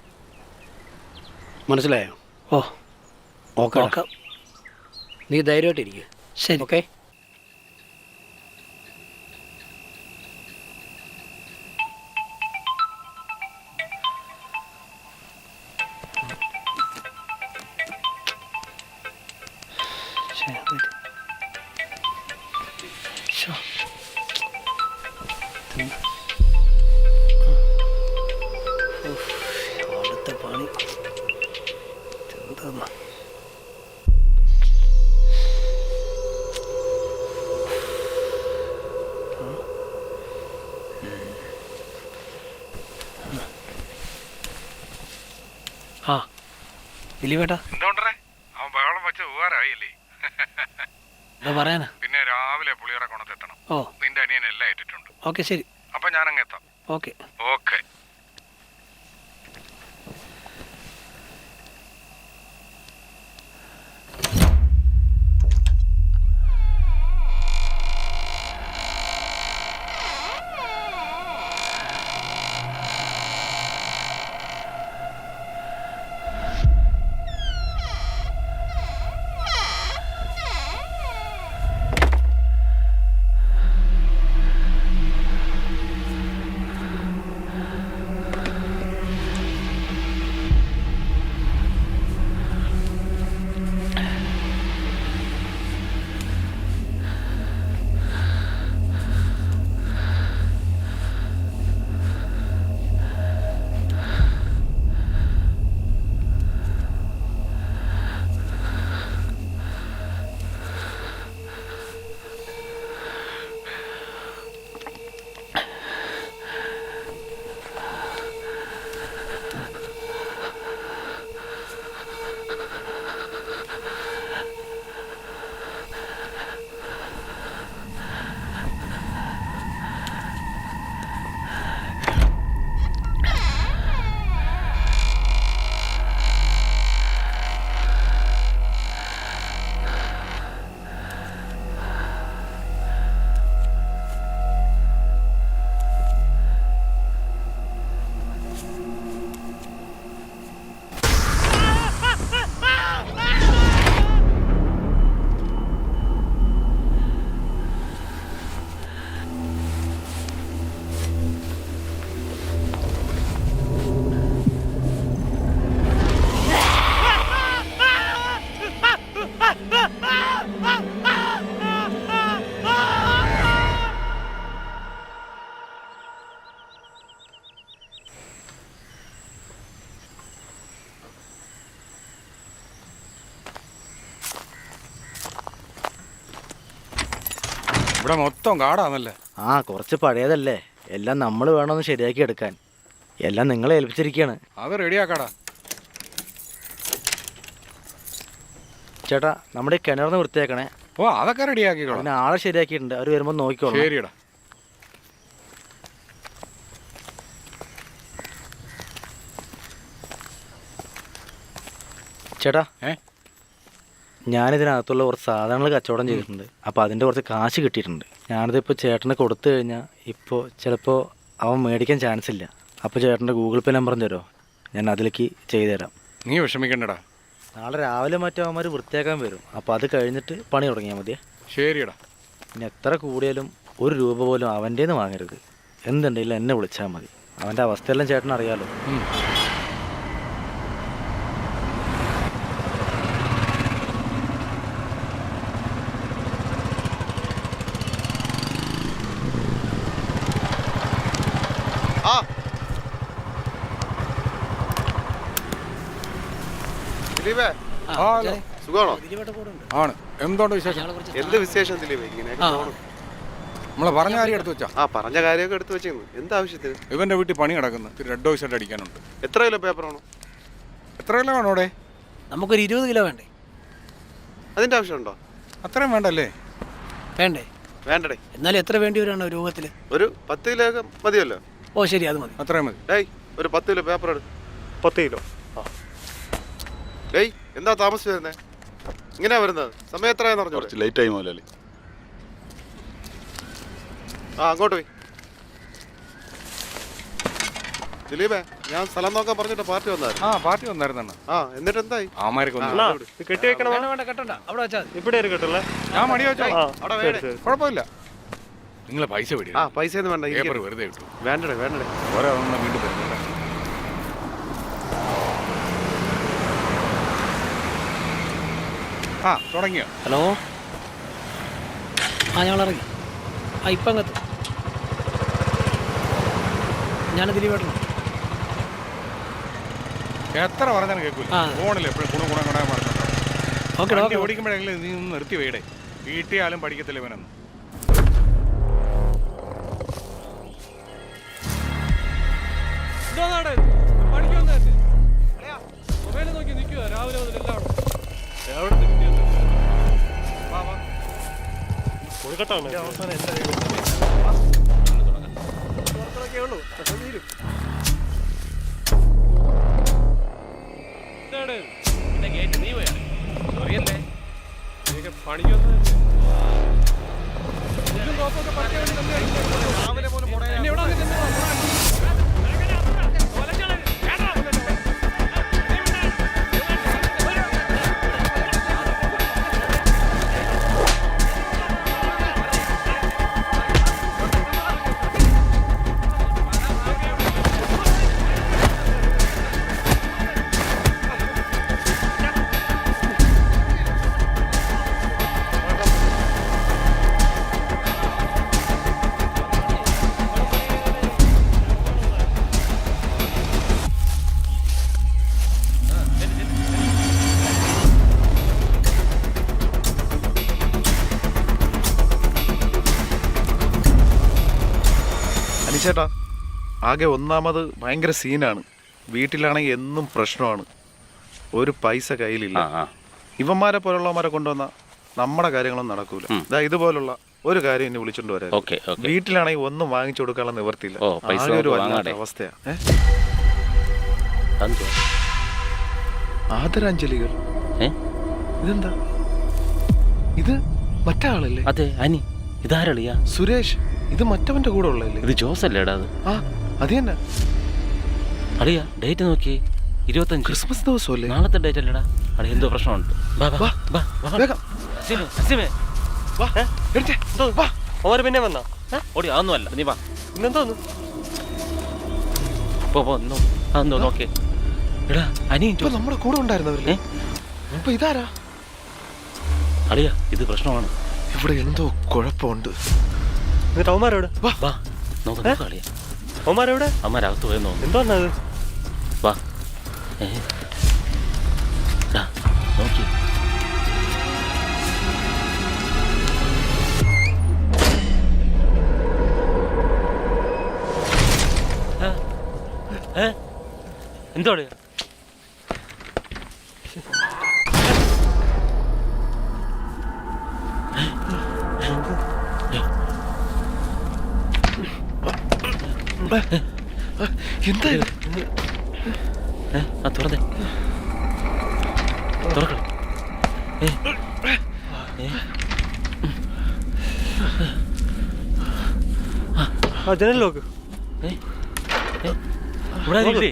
മനസ്സിലായോ? ഓ ഓക്കെ. നീ ധൈര്യമായിട്ടിരിക്കുക. ശരി. ഓക്കെ. അവിടുത്തെ പണി എന്താ? ആ ദിലീപേട്ടാ, അവൻ ബഹളം വെച്ച ഉപകാരമായില്ലേ? എന്താ പറയാനാ? പിന്നെ രാവിലെ പുളിയറ കോണത്തെത്തണം. ഓ നിന്റെ അനിയൻ എല്ലാം ഏറ്റിട്ടുണ്ട്. ഓക്കെ ശരി. അപ്പൊ ഞാനങ്ങ് എത്താം. ഓക്കെ. ഓക്കെ. ഇവിടെ മൊത്തം കാടാന്നല്ലേ? ആ കുറച്ച് പഴയതല്ലേ, എല്ലാം നമ്മൾ വേണമെന്ന് ശരിയാക്കി എടുക്കാൻ. എല്ലാം നിങ്ങളെ ഏൽപ്പിച്ചിരിക്കുകയാണ്. അത് റെഡിയാക്കാടാ. ചേട്ടാ നമ്മുടെ ഈ കിണറിന് വൃത്തിയാക്കണേ. ഓ അതൊക്കെ റെഡിയാക്കിക്കോളാം. പിന്നെ ആളെ ശരിയാക്കിയിട്ടുണ്ട്, അവർ വരുമ്പോൾ നോക്കിക്കോളാം. ശരിയടാ. ചേട്ടാ ഞാനിതിനകത്തുള്ള കുറച്ച് സാധനങ്ങൾ കച്ചവടം ചെയ്തിട്ടുണ്ട്. അപ്പോൾ അതിൻ്റെ കുറച്ച് കാശ് കിട്ടിയിട്ടുണ്ട്. ഞാനിതിപ്പോൾ ചേട്ടന് കൊടുത്തു കഴിഞ്ഞാൽ ഇപ്പോൾ ചിലപ്പോൾ അവൻ മേടിക്കാൻ ചാൻസ് ഇല്ല. അപ്പോൾ ചേട്ടൻ്റെ ഗൂഗിൾ പേ നമ്പർ തരുമോ? ഞാൻ അതിലേക്ക് ചെയ്തു തരാം. നീ വിഷമിക്കണ്ടടാ. നാളെ രാവിലെ മറ്റവന്മാർ വൃത്തിയാക്കാൻ വരും. അപ്പോൾ അത് കഴിഞ്ഞിട്ട് പണി തുടങ്ങിയാൽ മതിയേ. ശരിയടാ. ഇനി എത്ര കൂടിയാലും 1 രൂപ പോലും അവൻ്റെ നിന്ന് വാങ്ങരുത്. എന്തുണ്ടെങ്കിലും എന്നെ വിളിച്ചാൽ മതി. അവൻ്റെ അവസ്ഥയെല്ലാം ചേട്ടൻ അറിയാലോ. സുഖമാണോ? ആണ്. എന്തുകൊണ്ട് വിശേഷം? എന്ത് വിശേഷം ദിലീപ്? ഇങ്ങനെ നമ്മളെ പറഞ്ഞ കാര്യം എടുത്തു വെച്ചാ? പറഞ്ഞ കാര്യമൊക്കെ എടുത്തു വെച്ചേക്കുന്നു. എന്താവശ്യത്തിന്? ഇവന്റെ വീട്ടിൽ പണി കിടക്കുന്നു. റെഡ് ഹൗസ് ആയിട്ട് അടിക്കാനുണ്ട്. എത്ര കിലോ പേപ്പറാണോ? എത്ര കിലോ വേണോടെ? നമുക്കൊരു 20 കിലോ വേണ്ടേ? അതിന്റെ ആവശ്യമുണ്ടോ? അത്രയും വേണ്ടല്ലേ? വേണ്ടേ? വേണ്ടടേ. എന്നാലും എത്ര വേണ്ടി വരാണോ രൂപത്തിൽ? ഒരു 10 കിലോ മതിയല്ലോ. ഓ ശരി, അത് മതി. അത്രയും മതി. ഡേയ് ഒരു 10 കിലോ പേപ്പർ എടു. 10 കിലോ. ഡേയ് എന്താ താമസിച്ച് വരുന്നേ? ഇങ്ങനെയാ വരുന്നത്? സമയം എത്രയാന്ന് പറഞ്ഞു? കുറച്ച് ലേറ്റ് ആയി മുതലാളി. അങ്ങോട്ട് പോയി. ദിലീപേ, ഞാൻ സ്ഥലം നോക്കാൻ പറഞ്ഞിട്ട് പാർട്ടി വന്നായിരുന്നു. പാർട്ടി വന്നായിരുന്നു. എന്നിട്ട് എന്തായി? കെട്ടി വെക്കണം. വേണ്ട, കെട്ടണ്ട. അവിടെ വെച്ചാൽ ഇവിടെ കെട്ടല്ലേ? ഞാൻ മടി വെച്ചോ. കുഴപ്പമില്ല. നിങ്ങൾ പൈസ പിടി. പൈസ ഒന്നും വേണ്ട. പേപ്പർ വെറുതെ ഇട്ടു. വേണ്ടടേ വേണ്ടടേ. ഓരോ വീണ്ടും തരുന്നില്ല. തുടങ്ങിയോ? ഹലോ. ഞങ്ങൾ ഇറങ്ങി. ഇപ്പം അങ്ങെത്തും. ഞാൻ ദിലീപേട്ടൻ. എത്ര പറഞ്ഞാലും കേൾക്കൂല. ഫോണിൽ എപ്പോഴും പറഞ്ഞു ഓടിക്കുമ്പോഴെങ്കിലും നീ ഒന്ന് നിർത്തി വേടേ. വീട്ടിയാലും പഠിക്കത്തില്ല ഇവനൊന്നും. നോക്കി നിൽക്കുക രാവിലെ മുതൽ എല്ലാവരും കൊഴുക്കട്ടാണ് അവസാനം എല്ലാ ഉള്ളൂ. തീരും. നീ പോയാ അറിയല്ലേ പണിക്കൊന്നും രാവിലെ പോലും ചേട്ടാ, ആകെ ഒന്നാമത് ഭയങ്കര സീനാണ്. വീട്ടിലാണെങ്കിൽ എന്നും പ്രശ്നമാണ്. ഒരു പൈസ കയ്യിലില്ല. ഇവന്മാരെ പോലുള്ളവന്മാരെ കൊണ്ടുവന്ന നമ്മുടെ കാര്യങ്ങളൊന്നും നടക്കൂല. ഇതുപോലുള്ള ഒരു കാര്യം ഇനി വിളിച്ചോണ്ട് വരാം. വീട്ടിലാണെങ്കിൽ ഒന്നും വാങ്ങിച്ചു കൊടുക്കാനുള്ള നിവർത്തിയില്ല. ഒരു വല്ലാത്ത അവസ്ഥയാ. ആദരാഞ്ജലികൾ. ഇതെന്താ? ഇത് മറ്റേ ആളല്ലേ? അതെ, അനി. ഇതാരളിയാ? സുരേഷ്. ഇത് മറ്റവന്റെ കൂടെ ഉള്ളല്ലേ? ഇത് ജോസ് അല്ലേടാ? അത് തന്നെ. അറിയാ, ഡേറ്റ് നോക്കി. 25 ക്രിസ്മസ് ദിവസമല്ലേ? നാളത്തെ ഡേറ്റ് അല്ലേടാ? അവിടെ എന്തോ പ്രശ്നമുണ്ട്. പിന്നെ വന്നാ ഓടി. അതൊന്നും അല്ല, നീ വാ. ഇന്നെന്തോന്നു? അതെന്തോ നോക്കേ. എടാ, അനി നമ്മുടെ കൂടെ ഉണ്ടായിരുന്നവരല്ലേ? അപ്പൊ ഇതാരാ? അറിയാ, ഇത് പ്രശ്നമാണ്. ഇവിടെ എന്തോ കുഴപ്പമുണ്ട്. എന്നിട്ട് അവന്മാരോട് കളിയാ. അവന്മാരെവിടെ? അവന്മാരകത്ത് പോയെന്ന് തോന്നുന്നു. എന്തോന്നത്? വാ. നോക്കി. എന്തോടെ? എന്താ തുറന്നേ. തുറക്കണം. ജനൽ നോക്ക്. അത് തന്നെ.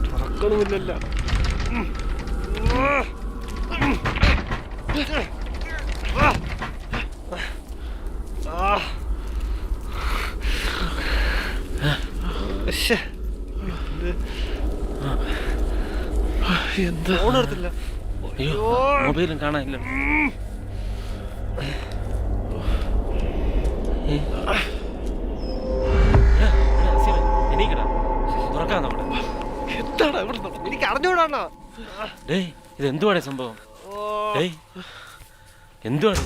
തുറക്കണമില്ലല്ല. എന്താ ഓണർത്തില്ല. മൊബൈലും കാണാനില്ല. എന്താണ് ഇവിടെ നടക്കുന്നത്? എനിക്ക് അറിഞ്ഞൂടാണോ? ഇതെന്തുവാണ് സംഭവം? എന്തുവാണ്?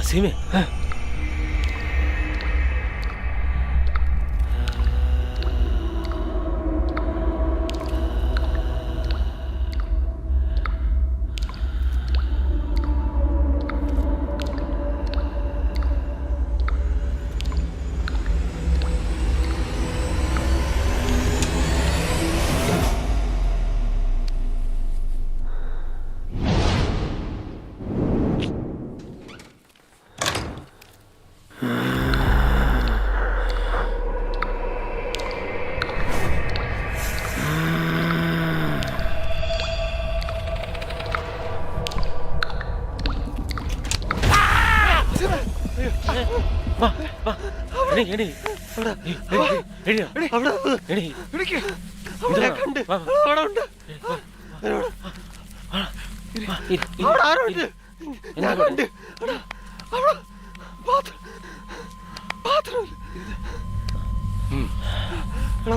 സീമേ,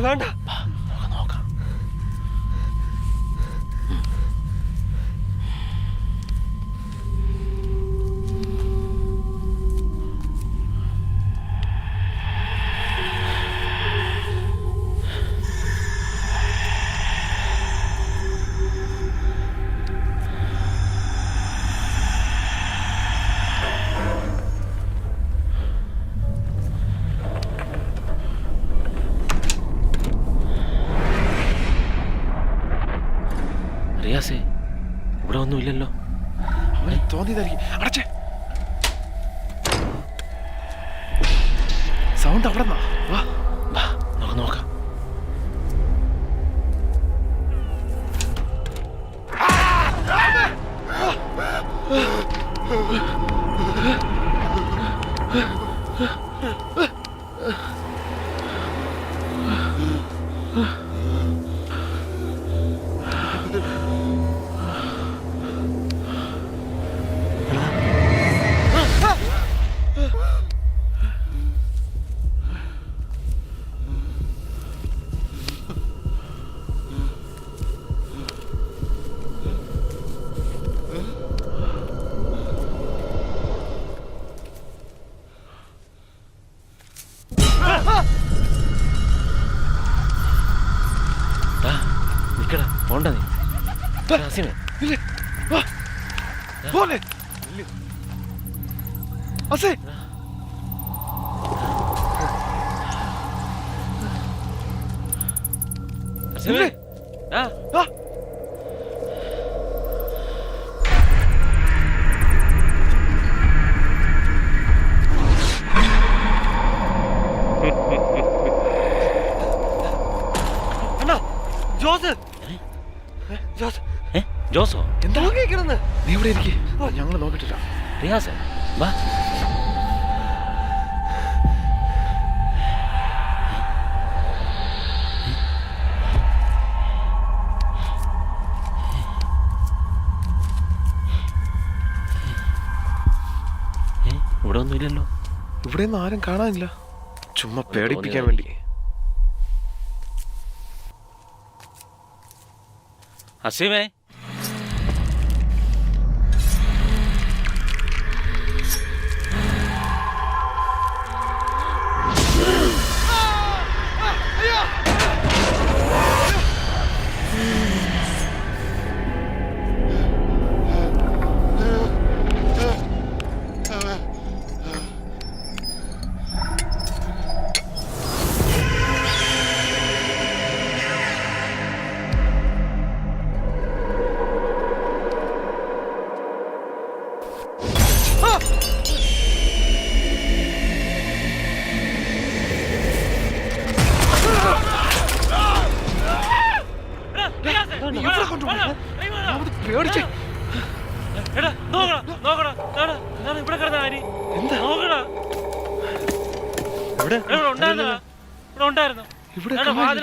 വേണ്ട. റിയാസേ, ഇവിടെ ഒന്നുമില്ലല്ലോ. അവന് തോന്നിയതായിരിക്കും. അടച്ചേ, സൗണ്ട് അവിടെ നിന്നാ. വാ വാ, നമുക്ക് നോക്കാം. നിക്കടാ, പോണ്ട നീ. റാസിമേ, പോലെ അസേ, റാസിമേ, ജോസ് ജോസ് ജോസോ എന്താ കിടന്ന് നീ ഇവിടെ ഇരിക്കേ, ഞങ്ങൾ നോക്കിട്ടില്ല. റിയാസ് വാ. ഇവിടെ ഒന്നുമില്ലല്ലോ. ഇവിടെ ഒന്നും ആരും കാണാനില്ല. ചുമ്മാ പേടിപ്പിക്കാൻ വേണ്ടി. അസീമേ,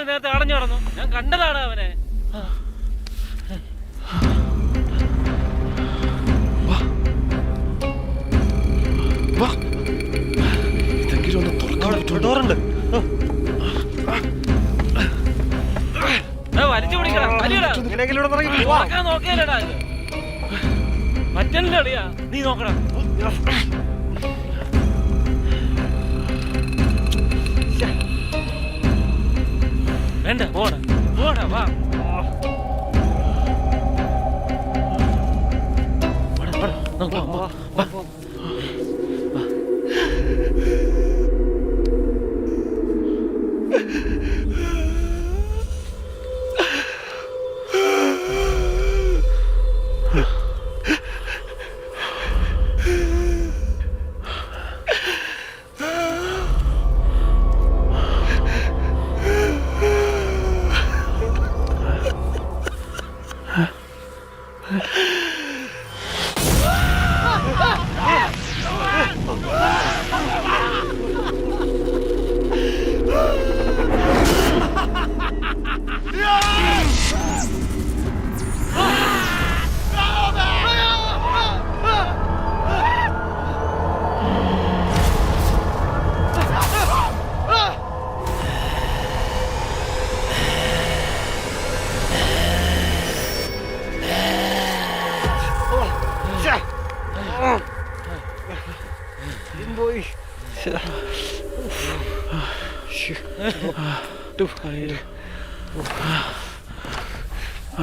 നേരത്തെ അടഞ്ഞു കിടന്നു. ഞാൻ കണ്ടതാണ് അവനെ. വലിച്ചു പിടിക്കണം. നോക്കിയാലടാ മറ്റല്ലടിയാ. നീ നോക്കടാ. വേണ്ട, പോടാ പോടാ. വാ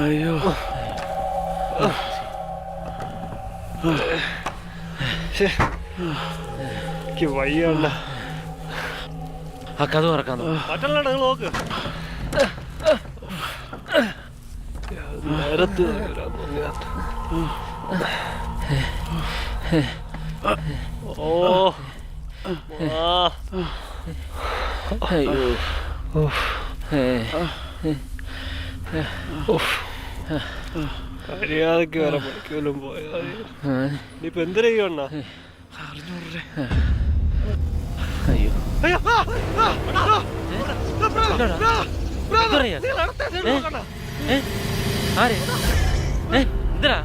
അയ്യോ എനിക്ക് വയ്യണ്ട. ആ കഥ തുറക്കാൻ മറ്റുള്ള നോക്ക്. നേരത്ത് ഓ അയ്യോ മര്യാദക്ക് വേറെ പഠിക്കലും പോയാ ഇനിയിപ്പോ എന്തിനാ ചെയ്യണ്ട. അയ്യോ ആരെ എന്തിനാ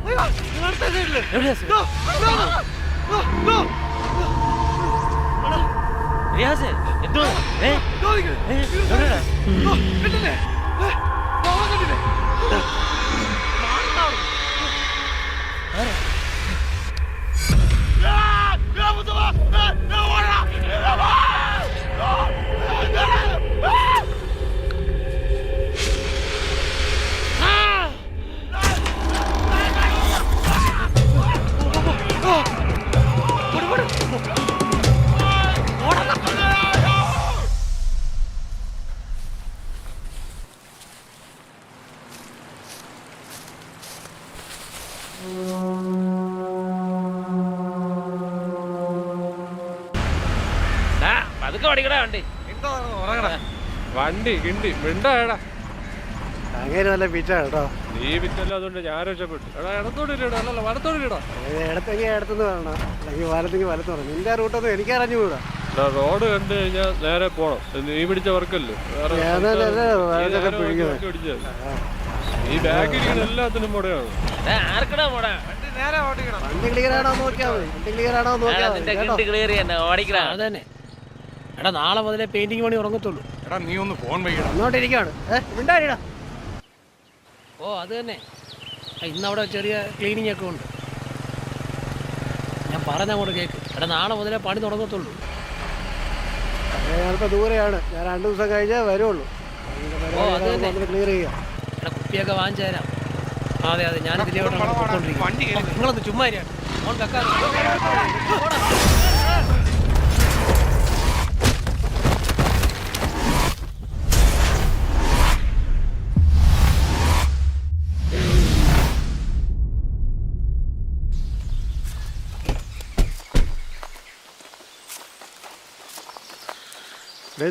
റിയാസ് എന്തോ അതൊക്കെ പഠിക്കടാ വണ്ടി. വണ്ടി കിണ്ടി മിണ്ടാടാ. അങ്ങനെ നല്ല പിറ്റാ കേട്ടോ. നീ പിറ്റല്ലോ, അതുകൊണ്ട് ഞാൻ രക്ഷപ്പെട്ടു. എടാ ഇടത്തോടില്ലടാ, അല്ലല്ല വലത്തോടില്ലടാ. ഇടത്തെങ്കിൽ ഇടത്തുനിന്ന് പറയണം, അല്ലെങ്കിൽ വലത്തെങ്കിൽ വലത്ത് പറയണം. നിന്റെ റൂട്ടൊന്നും എനിക്ക് അറിഞ്ഞുകൂടാ. റോഡ് കണ്ടു കഴിഞ്ഞാൽ നേരെ പോണം. നീ പിടിച്ച വർക്കല്ലേ ഈ ബാഗ് ഇരിക്കുന്ന എല്ലാത്തിനും മുടയാണ്. വണ്ടി ക്ലിയർ ആണോ നോക്കിയാൽ മതി. വണ്ടി ക്ലിയർ ആണോ നോക്കിയാൽ മതി. അതന്നെ. എടാ നാളെ മുതലേ പെയിന്റിങ് പണി ഉറങ്ങത്തുള്ളൂ. എടാ നീ ഒന്ന് ഫോൺ വയ്ക്കണം. അങ്ങോട്ടിരിക്കാണ്. മിണ്ടാരിടാ. ഓ അത് തന്നെ. ഇന്നവിടെ ചെറിയ ക്ലീനിങ് ഒക്കെ ഉണ്ട്. ഞാൻ പറഞ്ഞങ്ങോട്ട് കേക്ക്. എടാ നാളെ മുതലേ പണി തുടങ്ങത്തുള്ളൂ. ഞാനിപ്പോൾ ദൂരെയാണ്. ഞാൻ 2 ദിവസം കഴിഞ്ഞേ വരുള്ളൂ. ക്ലിയർ ചെയ്യാം. എടാ കുപ്പിയൊക്കെ വാങ്ങിച്ചു തരാം. അതെ അതെ, ഞാൻ ഇതിലോട്ടാണ് കൊടുത്തോണ്ടിരിക്കുന്നത്. നിങ്ങളൊന്ന് ചുമ്മാ ഫോൺ വെക്കാതെ.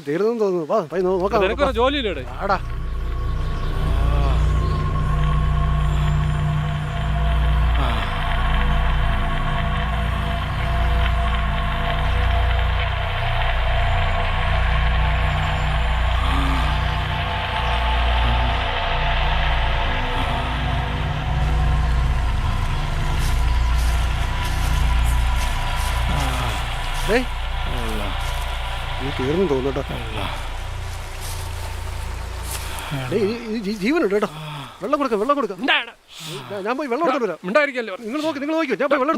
തീർന്നു തോന്നുന്നു. വാ പോയി നോക്കാം. ജോലിയില്ലേ ആടാ. തീർന്നു തോന്നുട്ടോ. ജീവനുണ്ട് കേട്ടോ. വെള്ളം കൊടുക്കാം. ഞാൻ പോയി വെള്ളം എടുത്തോണ്ട് വരാം. നിങ്ങൾ നോക്കിയോ. ഞാൻ പോയി വെള്ളം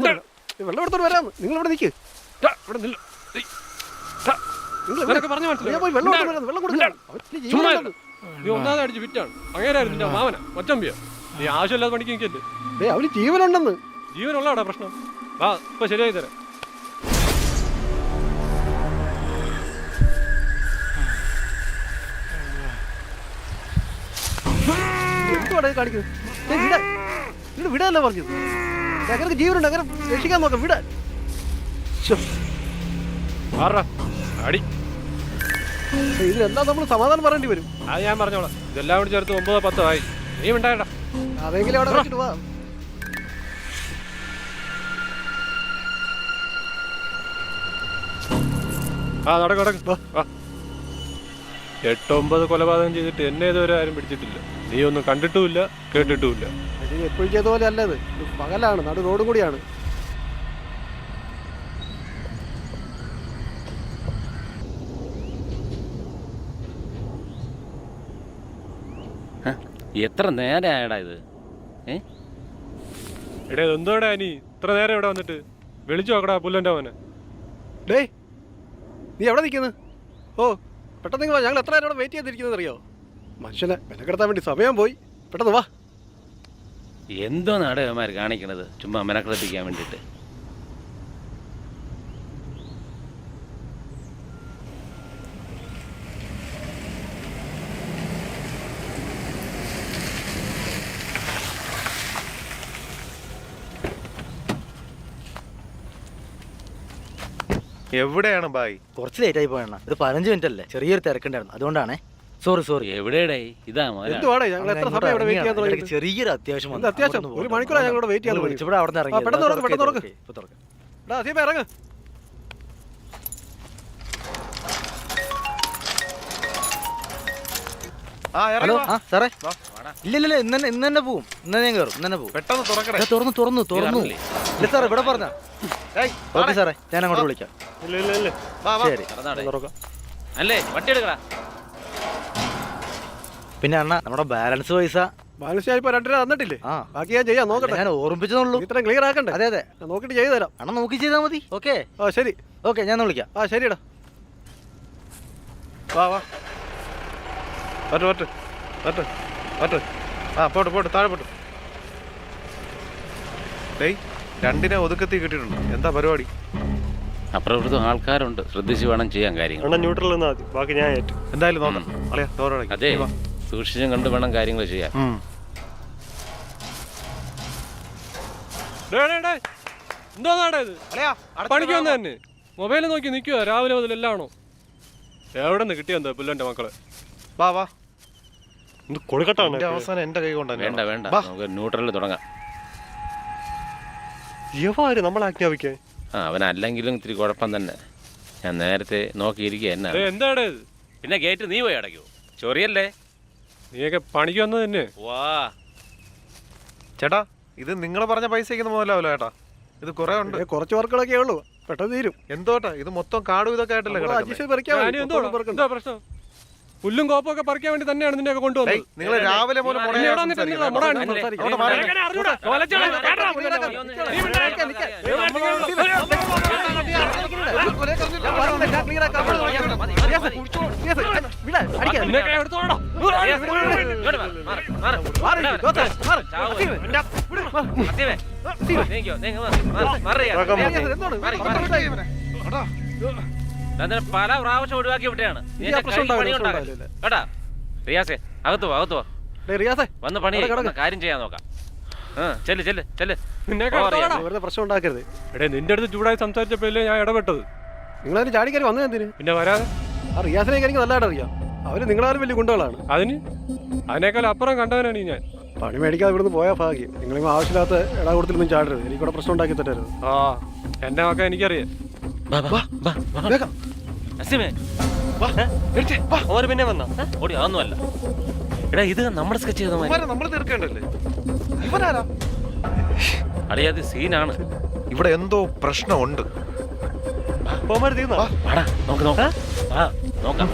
എടുത്തോണ്ട് വരാം. നിങ്ങൾ ഇവിടെ നിൽക്ക്. ഞാൻ പോയി വെള്ളം കൊടുക്കാം. ഒന്നാമത് വിറ്റാണ് അങ്ങനെയായിരുന്നു മാമന ഒറ്റമ്പിയോ. നീ ആവശ്യമില്ലാതെ പണിക്ക് നിൽക്കല്ലേ. അവന് ജീവനുണ്ടെന്ന്. ജീവനുള്ളതാടാ പ്രശ്നം. വാ ഇപ്പൊ ശരിയായി തരാം. കാണിക്കുന്നത് വിടാനല്ല പറഞ്ഞത്. അങ്ങനെ ജീവനുണ്ട്. അങ്ങനെ രക്ഷിക്കാൻ നോക്കാം. വിടാൻ ഇതിലെല്ലാം നമ്മൾ സമാധാനം പറയേണ്ടി വരും. അത് ഞാൻ പറഞ്ഞോളാം. ഇതെല്ലാം കൂടി ചേർത്ത് 9-10 ആയി. നീ ഉണ്ടായിട്ടാ അതെങ്കിലും അവിടെ വെച്ചിട്ട് വാ. നടക്കും. 8-9 കൊലപാതകം ചെയ്തിട്ട് എന്നെ ഇതുവരെ ആരും പിടിച്ചിട്ടില്ല. നീ ഒന്നും കണ്ടിട്ടുമില്ല കേട്ടിട്ടുമില്ല. എപ്പോഴും ചെയ്ത പോലെ അല്ലത്. പകലാണ്, നടു റോഡും കൂടിയാണ്. എത്ര നേരമായടാ ഇത്? എടേ എന്തോടാ നീ ഇത്ര നേരം ഇവിടെ വന്നിട്ട്? വിളിച്ചു നോക്കടാ പുല്ലൻ്റെ അവനെ. ഡേ നീ എവിടെ നിൽക്കുന്നത്? ഓ പെട്ടെന്ന് ഞങ്ങൾ എത്ര നേരം അവിടെ വെയിറ്റ് ചെയ്തിരിക്കുന്നത് അറിയോ? മനുഷ്യനെ മെനക്കെടുത്താൻ വേണ്ടി സമയം പോയി. പെട്ടെന്ന് വാ. എന്തോ നാടകന്മാർ കാണിക്കണത് ചുമ്മാ മെനക്കെടുപ്പിക്കാൻ വേണ്ടിയിട്ട്. എവിടെയാണ് ബായ്? കുറച്ച് ലേറ്റ് ആയി പോയണ്ണ. ഇത് 15 മിനിറ്റ് അല്ലേ, ചെറിയൊരു തിരക്കുണ്ടായിരുന്നു, അതുകൊണ്ടാണേ. സോറി. എവിടെയാ ഇതാ ചെറിയൊരു അത്യാവശ്യം. ഒരു മണിക്കൂറാണ് ഞങ്ങളോട് വെയിറ്റ് ചെയ്യാൻ വിളിച്ചപ്പോൾ അവിടെ നിന്ന് ഇറങ്ങി. ഹലോ സാറേ. ഇല്ല ഇന്ന് തന്നെ പോവും. ഇന്ന് തന്നെ കയറും. ഇന്ന് തന്നെ പോവും. പെട്ടെന്ന് തുറന്നു. ഇല്ല സാർ ഇവിടെ പറഞ്ഞ. ഓക്കെ സാറേ, ഞാൻ അങ്ങോട്ട് വിളിക്കാം. ശരി. അല്ലേ വണ്ടി എടുക്കടാ. പിന്നെ അണ്ണ നമ്മുടെ ബാലൻസ് പൈസ ഞാനിപ്പോ 2 രൂപ തന്നിട്ടില്ലേ? ബാക്കി ഞാൻ ചെയ്യാം. നോക്കട്ടെ, ഞാൻ ഓർമ്മിച്ചതുള്ളൂ. ഇത്രയും ക്ലിയർ ആക്കണ്ടേ? അതെ നോക്കിട്ട് ചെയ്തു തരാം. അണ്ണ നോക്കി ചെയ്താൽ മതി. ഓക്കെ ശരി. ഓക്കെ ഞാൻ വിളിക്കാം. ശരിടാ. വാ പോട്ട് താഴെ പോട്ട്. ഡേയ് 2നെ ഒതുക്കത്തി കിട്ടിയിട്ടുണ്ട്. എന്താ പരിപാടി? അപ്പുറത്തും ആൾക്കാരുണ്ട്, ശ്രദ്ധിച്ച് വേണം ചെയ്യാൻ കാര്യങ്ങൾ. ന്യൂട്രൽ ബാക്കി ഞാൻ ഏറ്റു. എന്തായാലും നോക്കാം. അതെ, സൂക്ഷിച്ചും കണ്ടു വേണം കാര്യങ്ങൾ ചെയ്യാൻ. എന്തോ നാടാ ഇത്? പണിക്ക് വന്ന തന്നെ മൊബൈൽ നോക്കി നിൽക്കുക രാവിലെ മുതൽ. എല്ലാണോ എവിടെ നിന്ന് കിട്ടിയെന്തോ പുല്ലന്റെ മക്കള്? വാ വാ, കൊഴുക്കട്ടാണ് എന്റെ അവസാനം എന്റെ കൈ കൊണ്ട് വേണ്ട വേണ്ട, നമുക്ക് ന്യൂട്രലിൽ തുടങ്ങാം. യവാര് നമ്മളെ ആജ്ഞാപിക്കാൻ. അവനല്ലെങ്കിലും ഇത്തിരി കുഴപ്പം തന്നെ. ഞാൻ നേരത്തെ നോക്കിയിരിക്കുക എന്നാ. എന്താണ് പിന്നെ ഗേറ്റ് നീ പോയി അടയ്ക്കൂ, ചൊറിയല്ലേ? നീയൊക്കെ പണിക്ക് വന്നത് തന്നെ. വാ ചേട്ടാ, ഇത് നിങ്ങൾ പറഞ്ഞ പൈസയ്ക്ക് മുതലാവില്ല ചേട്ടാ. ഇത് കുറെ ഉണ്ട്. കുറച്ച് വർക്കുകളൊക്കെ ഉള്ളൂ, പെട്ടെന്ന് തീരും. എന്തോട്ടാ ഇത് മൊത്തം കാടും ഇതൊക്കെ ആയിട്ടല്ലേ കിടക്കുന്നത്? പ്രശ്നം പുല്ലും കോപ്പൊക്കെ പറിക്കാൻ വേണ്ടി തന്നെയാണ് നിന്നെ കൊണ്ടുവന്നത്. നിങ്ങൾ രാവിലെ പോലും പല പ്രാവശ്യം ഒഴിവാക്കി വിട്ടാണ് കേട്ടാ. റിയാസേ, അകത്ത് പോ, അകത്ത് പോ. വന്ന് പണി കാര്യം ചെയ്യാൻ നോക്കാം. ചെല്ല് ചെല്ല് ചെല്ല്. വെറുതെ പ്രശ്നം ഉണ്ടാക്കരുത്. എടേ, നിന്റെ അടുത്ത് ചൂടായി സംസാരിച്ചപ്പോഴല്ലേ ഞാൻ ഇടപെട്ടത്. നിങ്ങളതിന് ചാടിക്കാരി വന്നത് എന്തിന്? പിന്നെ വരാതെ ആ റിയാസിനെ എനിക്ക് നല്ലതായിട്ട് അറിയാം. അവര് നിങ്ങളാരും വലിയ ഗുണ്ടകളാണ്. അതിനേക്കാൾ അപ്പുറം കണ്ടവനാണ് ഈ ഞാൻ. പണി മേടിക്കാതെ ഇവിടുന്ന് പോയാൽ ഭാഗ്യം. നിങ്ങളിങ്ങനെ ആവശ്യമില്ലാത്ത ഇടാകൂടത്തിലൊന്നും ചാടരുത്. എനിക്കിവിടെ പ്രശ്നം ഉണ്ടാക്കി തരരുത്. എന്റെ മക്ക എനിക്കറിയാം. പിന്നെ വന്നോ? ഓടി, അതൊന്നുമല്ല. എടാ, ഇത് നമ്മുടെ സ്കെച്ച് ചെയ്ത നമ്മൾ തീർക്കേണ്ടല്ലേ? ഇവനാരാ? അറിയാതെ സീനാണ്. ഇവിടെ എന്തോ പ്രശ്നമുണ്ട്. നോക്കാം.